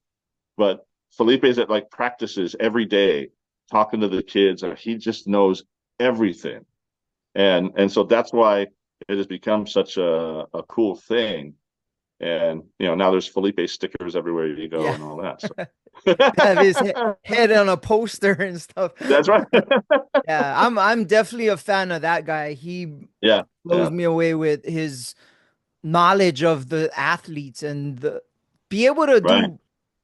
Felipe's at like practices every day, talking to the kids, and he just knows everything, and so that's why it has become such a cool thing. And now there's Felipe stickers everywhere you go Yeah. and all that. So Have his head on a poster and stuff. that's right. Yeah, I'm definitely a fan of that guy. He Yeah, blows yeah, me away with his knowledge of the athletes and be able to right. do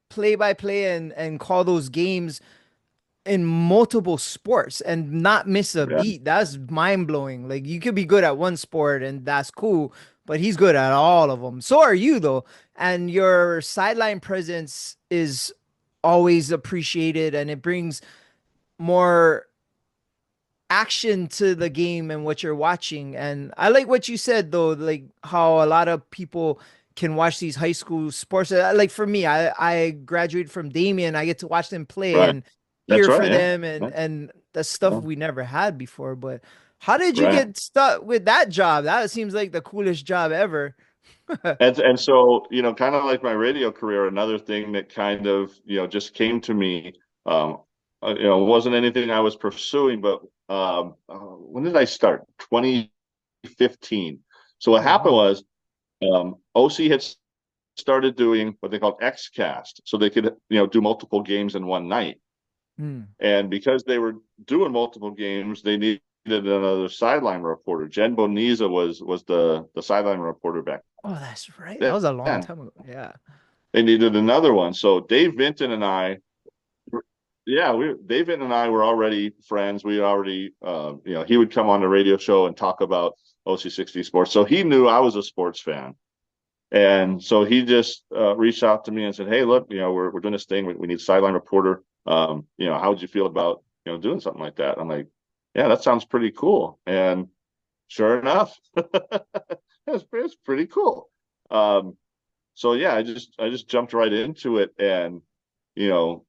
play by play and call those games in multiple sports and not miss a Yeah, beat. That's mind blowing. Like you could be good at one sport and that's cool, but he's good at all of them. So are you though. And your sideline presence is always appreciated and it brings more action to the game and what you're watching. And I like what you said though, like how a lot of people can watch these high school sports. Like for me, I graduated from Damien. I get to watch them play right. and That's cheer right. for Yeah, them yeah, and the stuff yeah. we never had before. But how did you Right. get stuck with that job? That seems like the coolest job ever. And so, kind of like my radio career, another thing that kind of, just came to me, wasn't anything I was pursuing, but when did I start? 2015. So what Oh happened wow. was OC had started doing what they called XCast, so they could, do multiple games in one night. Hmm. And because they were doing multiple games, they needed another sideline reporter. Jen Boniza was the sideline reporter back Oh, that's right. That then. was a long time ago. Yeah. They needed another one. So Dave Vinton and I, yeah, Dave Vinton and I were already friends. We already, he would come on the radio show and talk about OC16 sports. So he knew I was a sports fan. And so he just reached out to me and said, "Hey, look, we're doing this thing. We need a sideline reporter. How would you feel about doing something like that?" I'm like, "Yeah, that sounds pretty cool." And sure enough, it's pretty cool. So yeah, I just jumped right into it, and you know,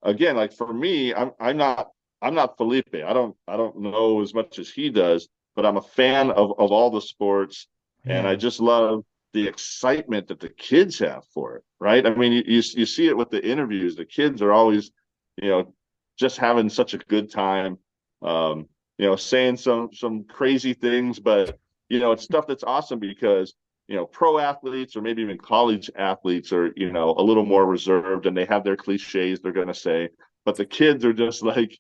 again, like for me, I'm not Felipe. I don't know as much as he does, but I'm a fan of all the sports, and I Yeah. just love the excitement that the kids have for it. Right? I mean, you see it with the interviews. The kids are always, you know, just having such a good time. Saying some crazy things, but it's stuff that's awesome because pro athletes or maybe even college athletes are, a little more reserved and they have their cliches they're going to say. But the kids are just like,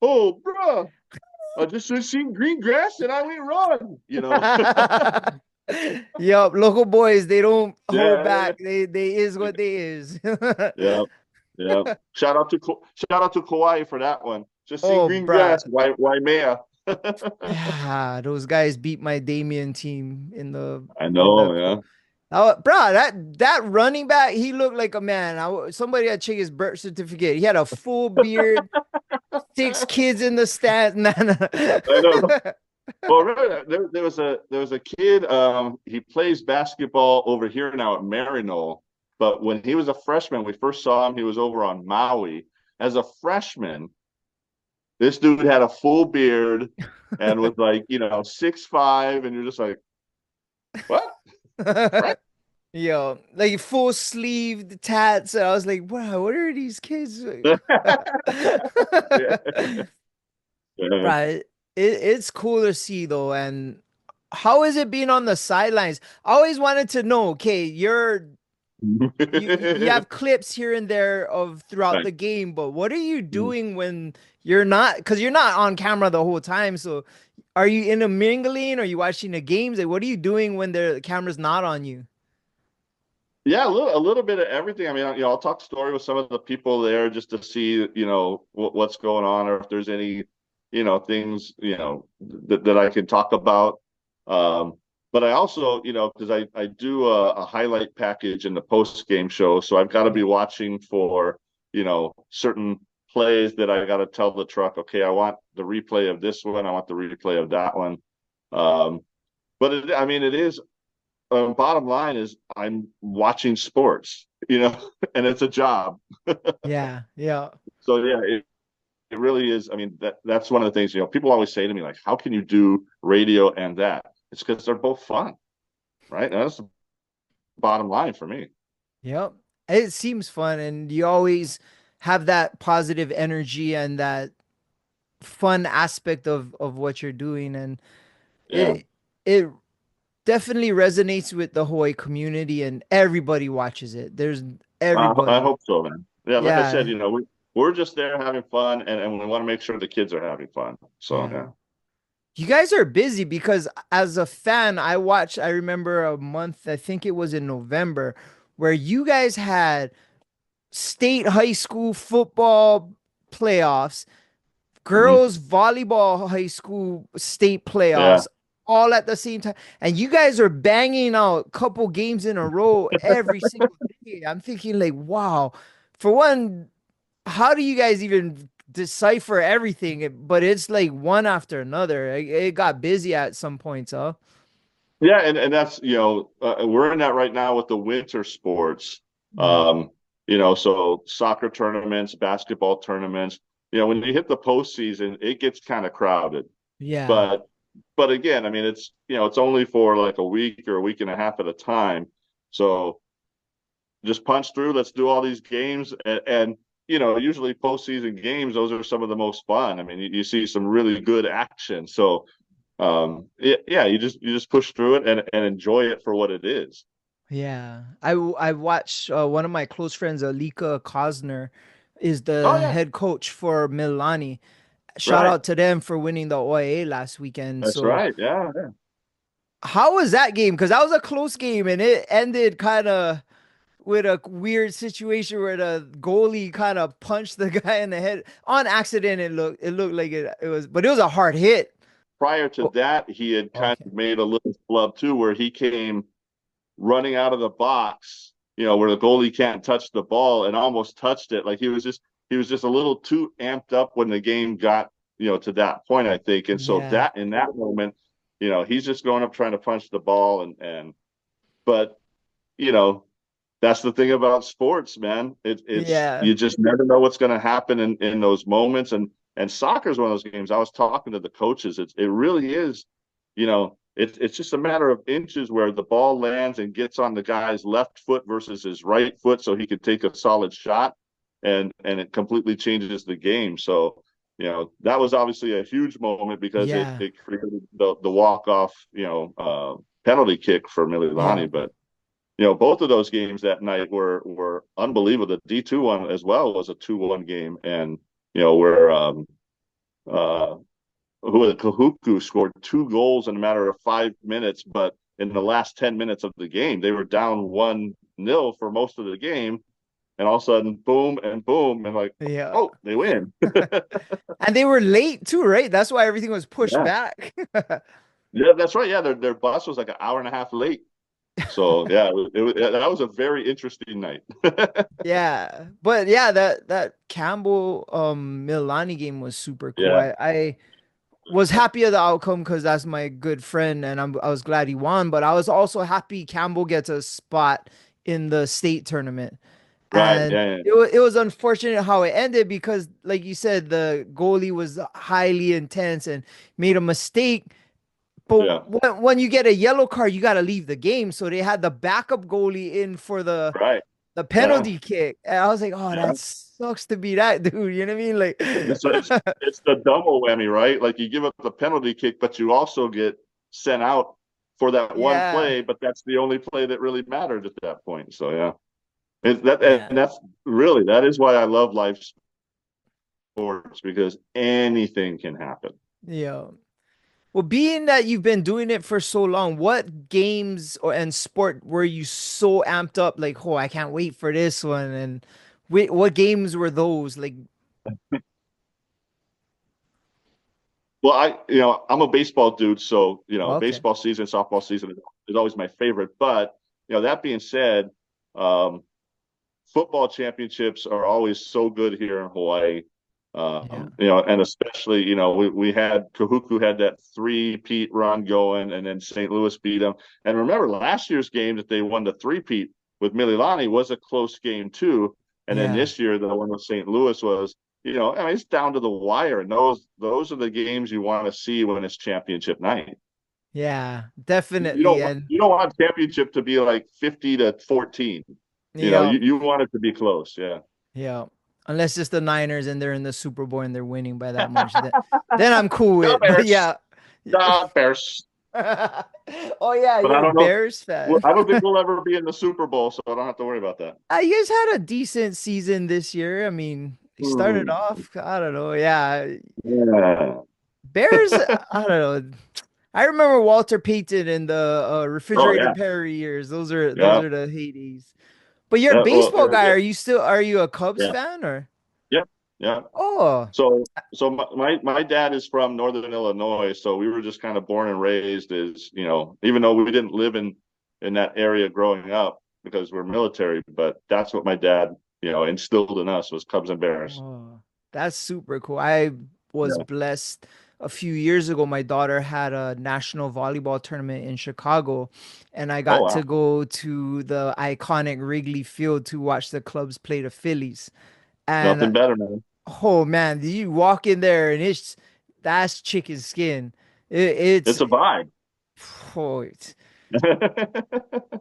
oh, bruh, I just seen green grass and I went run. Yup, local boys, they don't hold Yeah, back. They is what they is. yeah, yeah. Shout out to Kauai for that one. Just seen Oh, green grass. bruh. Why Maya? Yeah, those guys beat my Damien team I in the know, yeah. oh, bruh, that running back, he looked like a man. Somebody had to check his birth certificate. He had a full beard, six kids in the stands. Nah, I know. nah. Well, really, there was a kid. He plays basketball over here now at Marino. But when he was a freshman, we first saw him. He was over on Maui. As a freshman, this dude had a full beard and was like, 6'5", and you're just like, what? Right? Yo, like full sleeved tats. And I was like, wow, what are these kids? Yeah. Yeah. Right. It's cool to see though. And how is it being on the sidelines? I always wanted to know, okay, you have clips here and there of throughout Right. the game, but what are you doing when you're not, because you're not on camera the whole time. So are you intermingling? Are you watching the games? Like what are you doing when the camera's not on you? Yeah, a little bit of everything. I mean, I'll talk story with some of the people there just to see, what's going on or if there's any, things, that I can talk about. Um, but I also, because I do a highlight package in the post game show, so I've got to be Yeah. watching for, certain plays that I got to tell the truck, okay, I want the replay of this one, I want the replay of that one. Um, but I mean, it is bottom line is I'm watching sports, and it's a job. Yeah, yeah, So yeah, it really is. I mean, that's one of the things, people always say to me, like, how can you do radio and that? It's because they're both fun, right? And that's the bottom line for me. yep. It seems fun, and you always have that positive energy and that fun aspect of what you're doing, and Yeah. it definitely resonates with the Hawaii community, and everybody watches it. There's I everybody. hope so, man. Yeah, like I said, Yeah, we're just there having fun, and we want to make sure the kids are having fun. So yeah. yeah. You guys are busy because as a fan, I remember a month, I think it was in November, where you guys had state high school football playoffs, Hmm. girls volleyball high school state Yeah. playoffs all at the same time. And you guys are banging out a couple games in a row every single day. I'm thinking like, wow. For one, how do you guys even decipher everything? But it's like one after another. It got busy at some points, huh? Yeah, and that's we're in that right now with the winter sports. Mm. So soccer tournaments, basketball tournaments. When you hit the postseason, it gets kind of crowded. Yeah. But but again, I mean, it's only for like a week or a week and a half at a time. So just punch through. Let's do all these games, and usually postseason games, those are some of the most fun. I mean, you see some really good action. So yeah, you just push through it and enjoy it for what it is. Yeah. I watched one of my close friends, Alika Kosner, is Oh the yeah, head coach for Milani. Shout right. out to them for winning the OIA last weekend. That's So right. Yeah, yeah. how was that game? Because that was a close game and it ended kind of with a weird situation where the goalie kind of punched the guy in the head on accident. It looked like it was, but it was a hard hit. Prior to Oh, that, he had kind okay. of made a little flub too, where he came running out of the box, where the goalie can't touch the ball and almost touched it. Like he was just a little too amped up when the game got, to that point, I think. And so Yeah. that in that moment, he's just going up trying to punch the ball and but you know, that's the thing about sports, man. It's Yeah. you just never know what's going to happen in those moments. And soccer is one of those games. I was talking to the coaches. It really is, it's just a matter of inches where the ball lands and gets on the guy's left foot versus his right foot, so he could take a solid shot, and it completely changes the game. So that was obviously a huge moment because it Yeah. it created the walk off penalty kick for Yeah. Mililani, but both of those games that night were unbelievable. The D2 one as well was a 2-1 game, and where uh who Kahuku scored 2 goals in a matter of 5 minutes, but in the last 10 minutes of the game, they were down 1-0 for most of the game, and all of a sudden, boom and boom, and like, Yeah. oh, they win. And they were late too, right? That's why everything was pushed Yeah, back. yeah, that's right. Yeah, their bus was like an hour and a half late. So yeah, that was a very interesting night. Yeah. But yeah, that Campbell Milani game was super cool. Yeah, I was happy of the outcome because that's my good friend and I was glad he won, but I was also happy Campbell gets a spot in the state tournament. right. And Yeah, yeah, it was unfortunate how it ended because, like you said, the goalie was highly intense and made a mistake. But yeah. when you get a yellow card, you got to leave the game. So they had the backup goalie in for Right. the Yeah. penalty kick. And I was like, oh, Yeah. that sucks to be that dude. You know what I mean? It's the double whammy, right? Like you give up the penalty kick, but you also get sent out for that one Yeah. play, but that's the only play that really mattered at that point. So yeah. That Yeah. and that's really that is why I love live sports, because anything can happen. Yeah. Well, being that you've been doing it for so long, what games or and sport were you so amped up? Like, oh, I can't wait for this one. And what games were those? Like, Well, I'm a baseball dude, so okay. baseball season, softball season is always my favorite. But that being said, um, football championships are always so good here in Hawaii. Yeah. And especially, we had Kahuku had that three-peat run going, and then St. Louis beat them. And remember, last year's game that they won the three-peat with Mililani was a close game too. And then Yeah. this year, the one with St. Louis was, I mean, it's down to the wire. And those are the games you want to see when it's championship night. Yeah, You definitely. don't And you don't want championship to be like 50-14. yeah, You want it to be close. Yeah. yeah. Unless it's the Niners and they're in the Super Bowl and they're winning by that much, then I'm cool Go with. But Bears. yeah. Go Bears. Oh yeah, But I you're a don't know. Bears Well, fan. I don't think we'll ever be in the Super Bowl, so I don't have to worry about that. You guys had a decent season this year. I mean, they started Hmm. off, I don't know. Yeah. Yeah. Bears, I don't know. I remember Walter Payton and the Oh refrigerator yeah. Perry years. Those Yeah. are the heydays. But you're a Well, baseball guy. yeah. Are you a Cubs Yeah. fan or? Yeah. Yeah. Oh, So my dad is from Northern Illinois, so we were just kind of born and raised as, even though we didn't live in that area growing up because we're military, but that's what my dad, instilled in us was Cubs and Bears. oh, that's super cool. I was Yeah. blessed a few years ago. My daughter had a national volleyball tournament in Chicago, and I Oh got to wow. go to the iconic Wrigley Field to watch the Cubs play the Phillies. And Nothing better, man. oh man, you walk in there and that's chicken skin. It's It's a vibe.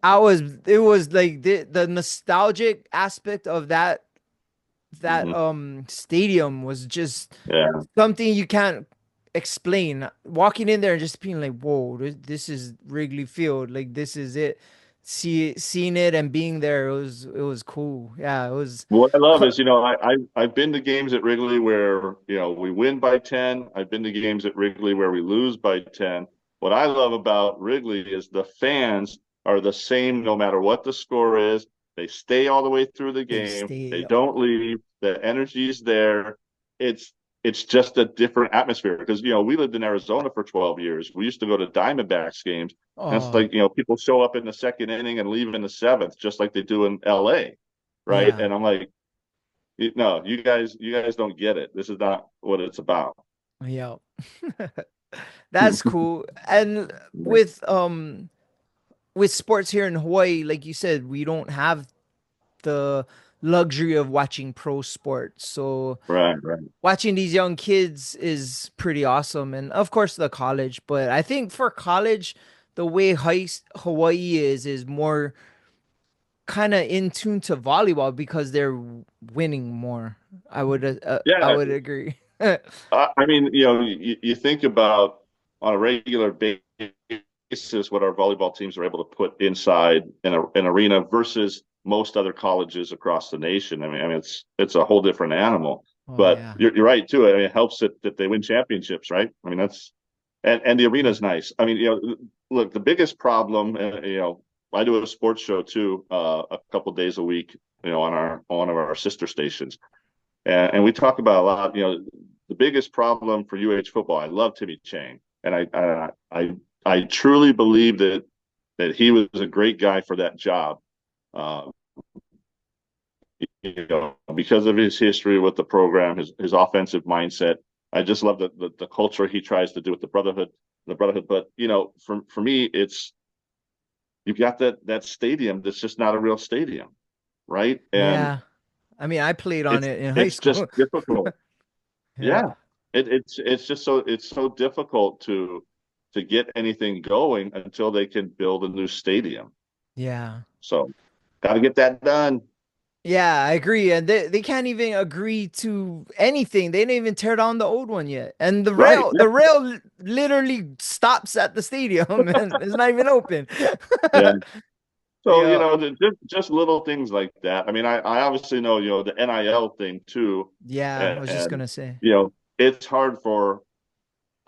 oh, it was like the nostalgic aspect of that Hmm. stadium was just Yeah. something you can't explain. Walking in there and just being like, "Whoa, this is Wrigley Field. Like this is it." Seeing it and being there, it was cool. Yeah, it was. What I love is, I've been to games at Wrigley where, we win by 10. I've been to games at Wrigley where we lose by 10. What I love about Wrigley is the fans are the same no matter what the score is. They stay all the way through the They game. They stay. don't leave. The energy is there. It's it's just a different atmosphere because, we lived in Arizona for 12 years. We used to go to Diamondbacks games, and it's Oh, like, people show up in the second inning and leave in the seventh, just like they do in LA, right? yeah, And I'm like, no, you guys don't get it. This is not what it's about. yeah. That's cool. And with sports here in Hawaii, like you said, we don't have the luxury of watching pro sports. So Right, right. watching these young kids is pretty awesome. And of course the college, but I think for college, the way Hawaii is more kind of in tune to volleyball because they're winning more. I Yeah, would agree. I mean, you think about on a regular basis what our volleyball teams are able to put inside an arena versus most other colleges across the nation. I mean, it's a whole different animal. Oh But yeah. you're right too. I mean, it helps that they win championships, right? I mean, and the arena's nice. I mean, look, the biggest problem, I do a sports show too, a couple days a week, on one of our sister stations. And we talk about a lot, the biggest problem for UH football. I love Timmy Chang, and I truly believe that he was a great guy for that job. Uh, because of his history with the program, his offensive mindset. I just love the culture he tries to do with the brotherhood. But for me, it's you've got that stadium that's just not a real stadium, right? And Yeah. I mean, I played on it's it in high it's just school. difficult. Yeah. Yeah, it's so difficult to get anything going until they can build a new stadium. Yeah. So, got to get that done. Yeah, I agree. And they can't even agree to anything. They didn't even tear down the old one yet. And Right. the rail literally stops at the stadium and it's not even open. Yeah. So, Yeah. just little things like that. I mean, I obviously know, the NIL thing too. Yeah, I And, was just gonna say. it's hard for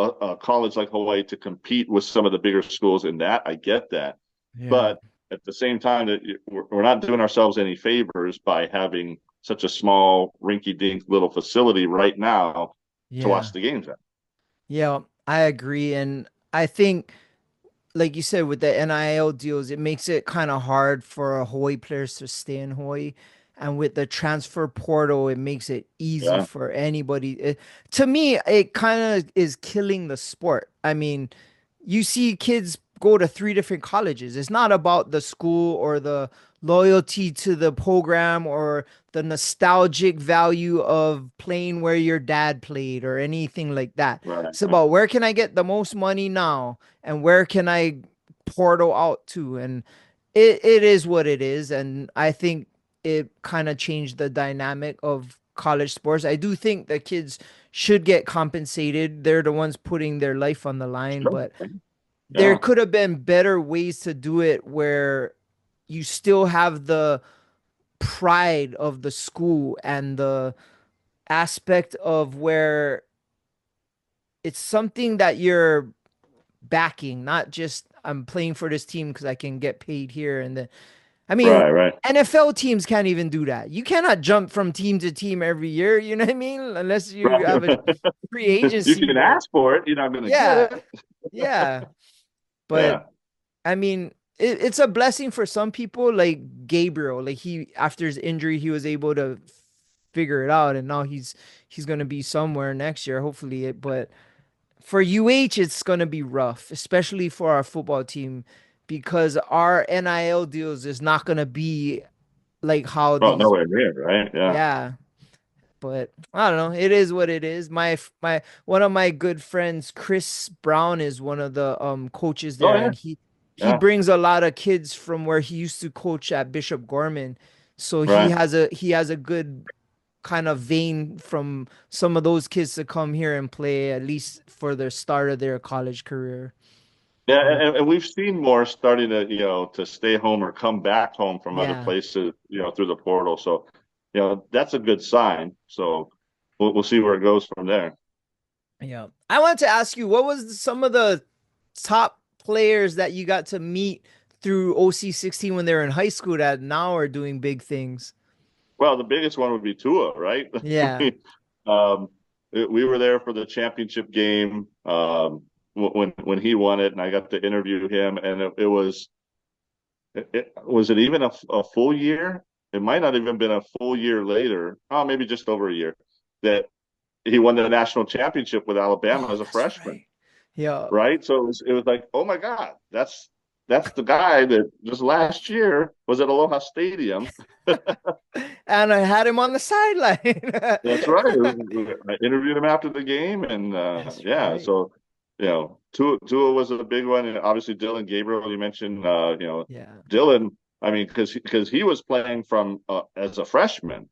a college like Hawaii to compete with some of the bigger schools in that. I get that. Yeah. But at the same time, that we're not doing ourselves any favors by having such a small, rinky-dink little facility right now to watch Yeah. the games at. Yeah, I agree. And I think like you said with the NIL deals, it makes it kind of hard for Hawaii players to stay in Hawaii. And with the transfer portal, it makes it easy Yeah. for anybody. To me, it kind of is killing the sport. I mean, you see kids go to three different colleges. It's not about the school or the loyalty to the program or the nostalgic value of playing where your dad played or anything like that. Right. It's about where can I get the most money now and where can I portal out to. And it is what it is. And I think it kind of changed the dynamic of college sports. I do think the kids should get compensated. They're the ones putting their life on the line, Sure. but there Yeah. could have been better ways to do it where you still have the pride of the school and the aspect of where it's something that you're backing, not just I'm playing for this team because I can get paid here and then I mean, Right. Right. NFL teams can't even do that. You cannot jump from team to team every year, you know what I mean? Unless you have a Right. free You agency, can but ask for it. You're not going to get yeah, it. yeah. But Yeah. I mean, it's a blessing for some people, like Gabriel. Like he, after his injury, he was able to figure it out, and now he's gonna be somewhere next year, hopefully. But for UH, it's gonna be rough, especially for our football team, because our NIL deals is not gonna be like how Well, these. nowhere near. Right. Yeah. Yeah, but I don't know. It is what it is. My one of my good friends, Chris Brown, is one of the coaches Oh there, yeah. and he Yeah. brings a lot of kids from where he used to coach at Bishop Gorman. So Right. he has a good kind of vein from some of those kids to come here and play at least for the start of their college career. Yeah, But and we've seen more starting to, to stay home or come back home from other yeah, places, through the portal. So, that's a good sign. So we'll see where it goes from there. yeah. I wanted to ask you, what was some of the top players that you got to meet through OC16 when they were in high school that now are doing big things? Well, the biggest one would be Tua, right? Yeah. Um, we were there for the championship game when he won it, and I got to interview him, and was it even a full year? It might not even been a full year later. Oh, maybe just over a year that he won the national championship with Alabama Oh, as a that's freshman, right. Yeah. right? So it was like, oh my God, that's the guy that just last year was at Aloha Stadium. And I had him on the sideline. That's right. I interviewed him after the game, and That's yeah, right. so Tua was a big one, and obviously Dylan Gabriel. You mentioned, Yeah. Dylan. I mean, because he was playing from as a freshman,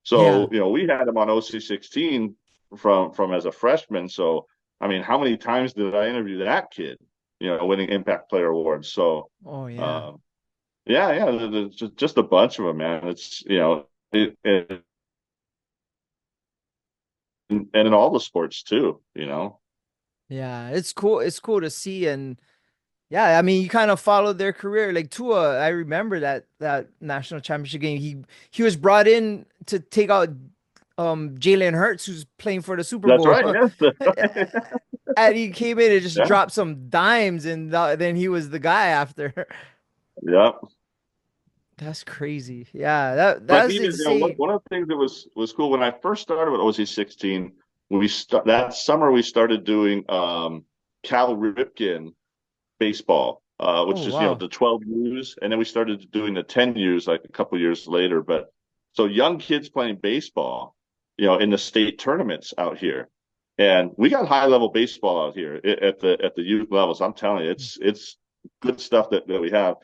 Yeah. so we had him on OC16 from as a freshman. So I mean, how many times did I interview that kid? Winning Impact Player Awards. So Oh, yeah. um, yeah, yeah, there's just a bunch of them, man. It's and in all the sports too. Yeah. It's cool. It's cool to see. And yeah, I mean, you kind of followed their career. Like Tua, I remember that national championship game. He was brought in to take out Jalen Hurts, who's playing for the Super That's Bowl. right. Yeah, that's right. And he came in and just Yeah, dropped some dimes, and then he was the guy after. yeah. That's crazy. Yeah, But that's even one insane. one of the things that was cool when I first started with OC16, that summer we started doing Cal Ripken baseball, Oh which is wow. the 12 U's, and then we started doing the 10 U's like a couple years later. But so young kids playing baseball, in the state tournaments out here, and we got high level baseball out here at the youth levels. I'm telling you, it's good stuff that we have,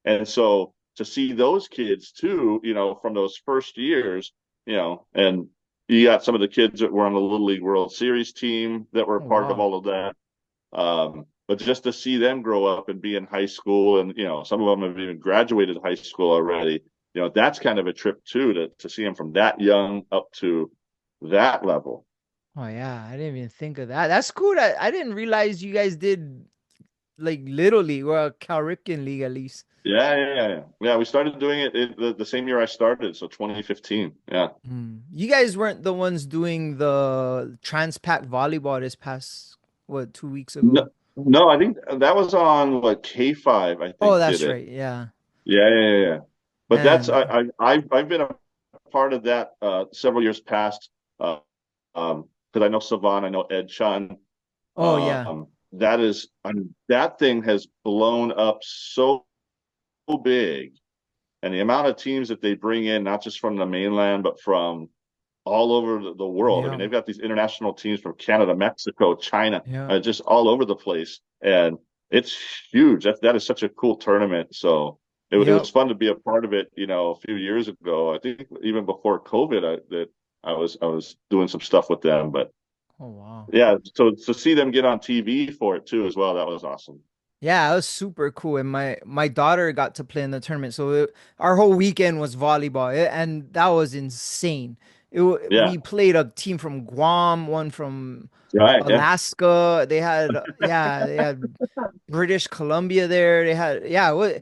and so to see those kids too, from those first years, and you got some of the kids that were on the Little League World Series team that were Oh part of wow. all of that. But just to see them grow up and be in high school, and some of them have even graduated high school already. That's kind of a trip too to see them from that young up to that level. Oh yeah, I didn't even think of that. That's cool. I didn't realize you guys did like Little League or Cal Ripken League at least. Yeah, yeah, yeah, yeah. Yeah, we started doing it the same year I started, so 2015. Yeah. You guys weren't the ones doing the Transpac volleyball this past what 2 weeks No, ago. no, I think that was on what K5, I Oh, think did that's it. right. Yeah, Yeah, yeah, yeah, yeah. But that's man. I've been a part of that several years past. Uh, because I know Savan, I know Ed Chun. Oh yeah. That is, I mean, that thing has blown up so big, and the amount of teams that they bring in, not just from the mainland, but from all over the world. I mean, Yeah. they've got these international teams from Canada, Mexico, China, Yeah. just all over the place, and it's huge. That is such a cool tournament. So it was Yep. fun to be a part of it. You know, a few years ago, I think even before COVID, that I was doing some stuff with them. But Oh wow. yeah, so to see them get on TV for it too as well, that was awesome. Yeah, it was super cool, and my daughter got to play in the tournament. So our whole weekend was volleyball, and that was insane. Yeah, We played a team from Guam, one from right. Yeah, Alaska. They had British Columbia there. They had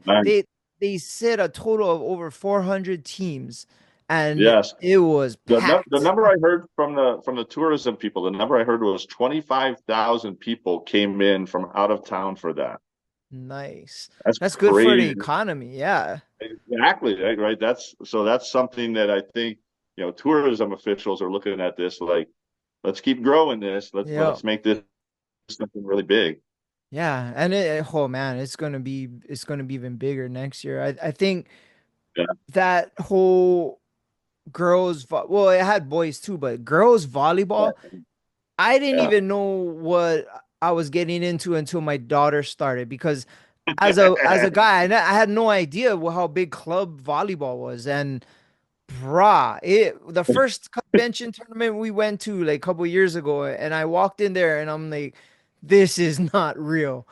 nice. they said a total of over 400 teams, and Yes. it was The packed. number I heard from the tourism people, the number I heard was 25,000 people came in from out of town for that. Nice. That's That's good for the crazy. economy. Yeah. Exactly, right, right. That's something that I think, tourism officials are looking at this like, let's keep growing this. Yeah. Let's make this something really big. Yeah, and oh man, it's gonna be even bigger next year. I think Yeah, that whole well, it had boys too, but girls volleyball, I didn't yeah, even know what I was getting into until my daughter started because as yeah. a guy, I had no idea how big club volleyball was, and brah, the first convention tournament we went to like a couple years ago, and I walked in there and I'm like, this is not real.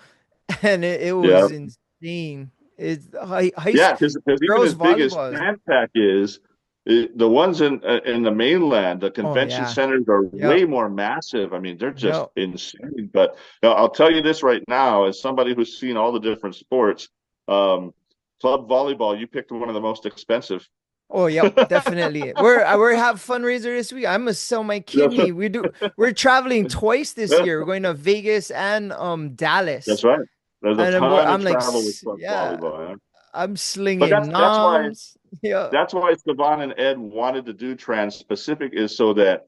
And it Yeah. was insane. It's Yeah, because even girls as big as volleyball is, Pack is, the ones in the mainland, the oh convention yeah, centers are yep, way more massive. I mean, they're just yep, insane. But I'll tell you this right now, as somebody who's seen all the different sports, club volleyball, you picked one of the most expensive. oh yep, definitely. We're have fundraiser this week. I'm gonna sell my kidney. We're traveling twice this year. We're going to Vegas and Dallas, That's right. There's a and ton of I'm like travel with club yeah, volleyball. Yeah. I'm But slinging that's why noms. Yeah, Savon and Ed wanted to do Trans Pacific, is so that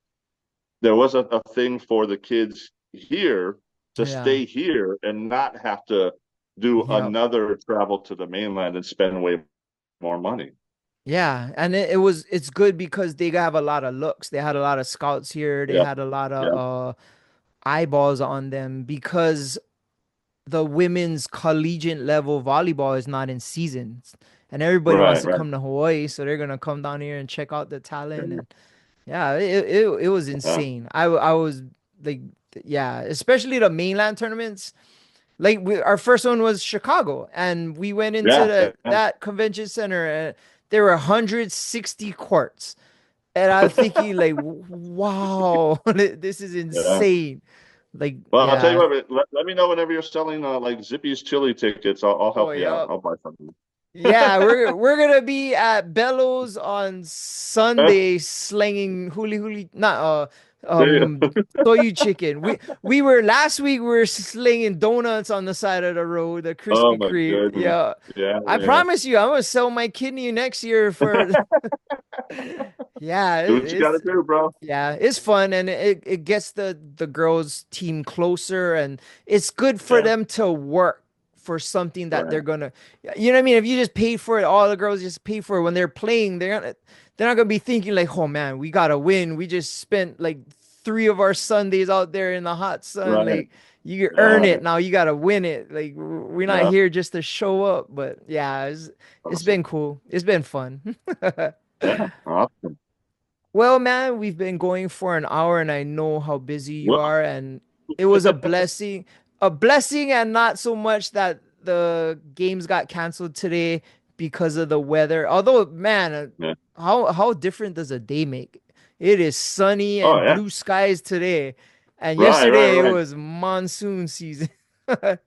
there was a thing for the kids here to yeah, stay here and not have to do yep. another travel to the mainland and spend way more money. Yeah, and it's good because they have a lot of looks. They had a lot of scouts here. They Yep. had a lot Yep. of eyeballs on them because the women's collegiate level volleyball is not in seasons, and everybody wants Right. to Right. come to Hawaii, so they're gonna come down here and check out the talent. And yeah, it was Yeah. insane. I was like, yeah, especially the mainland tournaments. Like our first one was Chicago, and we went into Yeah. Yeah. that convention center, and there were 160 courts. And I'm thinking like, wow, this is Yeah. insane. Like, Well, I'll tell you yeah. what. Let me know whenever you're selling like Zippy's chili tickets. I'll Oh, help you out. yeah. I'll buy something. Yeah, we're gonna be at Bellows on Sunday slinging huli huli not soyu chicken. We were last week we were slinging donuts on the side of the road, the Oh Krispy my Kreme. goodness. Yeah. Yeah. I Yeah. promise you, I'm gonna sell my kidney next year for yeah, Do what you got to do, bro. yeah, it's fun and it gets the girls team closer and it's good for Yeah. them to work for something that Right. they're gonna you know what I mean? If you just pay for it, all the girls just pay for it when they're playing, they're not gonna be thinking like, oh man, we gotta win. We just spent like 3 of our Sundays out there in the hot sun. Right. Like you earn it Right. now, you gotta win it. Like we're not Yeah. here just to show up. But yeah, it's been Awesome. cool. It's been fun. Yeah. Awesome. Well, man, we've been going for an hour and I know how busy you Well, are and it was a blessing. A blessing and not so much that the games got canceled today because of the weather. Although, man, yeah. how different does a day make? It is sunny Oh and yeah. blue skies today, and Right. Right. yesterday it Right. was monsoon season. Right.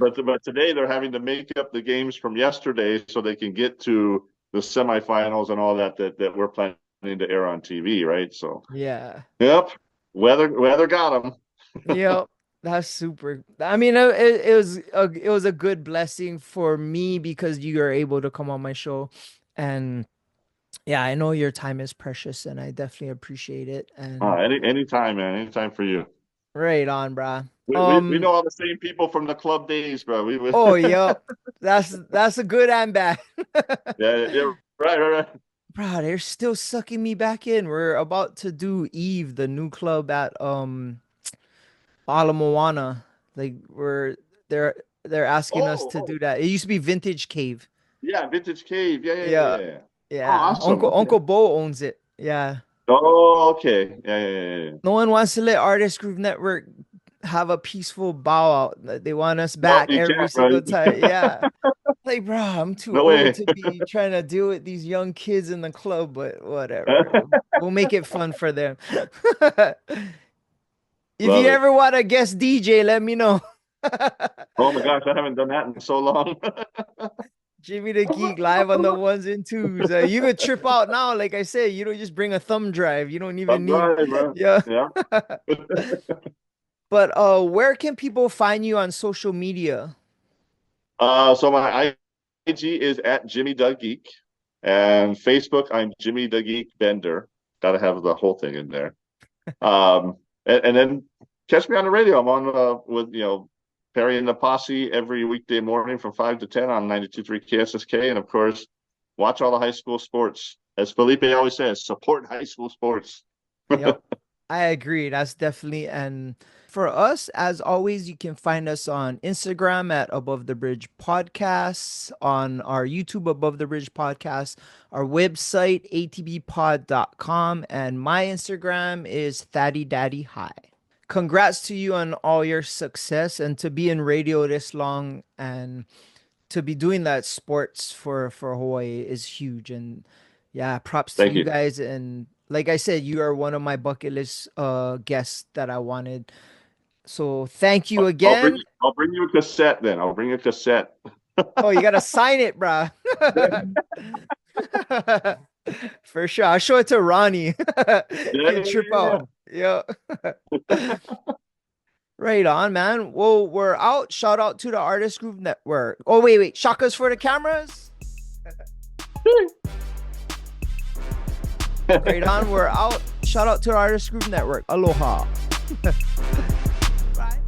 But today they're having to make up the games from yesterday so they can get to the semifinals and all that we're planning to air on TV. Right. So. Yeah. Yep. Weather got them. Yep, that's super. I mean, it was a good blessing for me because you are able to come on my show, and Yeah, I know your time is precious, and I definitely appreciate it. And Anytime, man. Anytime for you. right on, brah. We know all the same people from the club days, bro. We would. Oh, yep. That's a good and bad. Yeah, yeah, right. Bro, they're still sucking me back in. We're about to do Eve, the new club at Ala Moana. Like they're asking us to Oh, do that. It used to be Vintage Cave. yeah, Vintage Cave. Yeah. Yeah. Oh, Yeah. awesome. Uncle Okay. Bo owns it. Yeah. Oh, okay. Yeah. No one wants to let Artist Group Network have a peaceful bow out. They want us No, back you every can't, single right? time. Yeah. Like, bro, I'm too No old way. to be trying to deal with these young kids in the club, but whatever. We'll make it fun for them. If you Love it. ever want to guest DJ, let me know. Oh my gosh, I haven't done that in so long. Jimmy the Geek live on the ones and twos. You could trip out now, like I said. You don't just bring a thumb drive. You don't even I'm need, driving, bro. yeah. Yeah. But where can people find you on social media? So my IG is at Jimmy the Geek, and Facebook I'm Jimmy the Geek Bender. Got to have the whole thing in there. And then catch me on the radio. I'm on with Perry and the Posse every weekday morning from 5 to 10 on 92.3 KSSK, and of course, watch all the high school sports. As Felipe always says, support high school sports. Yep. I agree. That's definitely, and for us, as always, you can find us on Instagram at Above the Bridge Podcasts, on our YouTube Above the Bridge Podcast, our website atbpod.com, and my Instagram is Thaddy Daddy High. Congrats to you on all your success and to be in radio this long and to be doing that sports for Hawaii is huge. And yeah, props to Thank you you. guys. And like I said, you are one of my bucket list guests that I wanted. So thank you again. I'll bring you a cassette then. I'll bring you a cassette. Oh, you gotta sign it, bruh. For sure. I'll show it to Ronnie. Yeah, He'll yeah, trip yeah. out. Yeah. Right on, man. Well, we're out. Shout out to the Artist Group Network. Oh, wait. Shakas for the cameras. Right on. We're out. Shout out to the Artist Group Network. Aloha. Bye.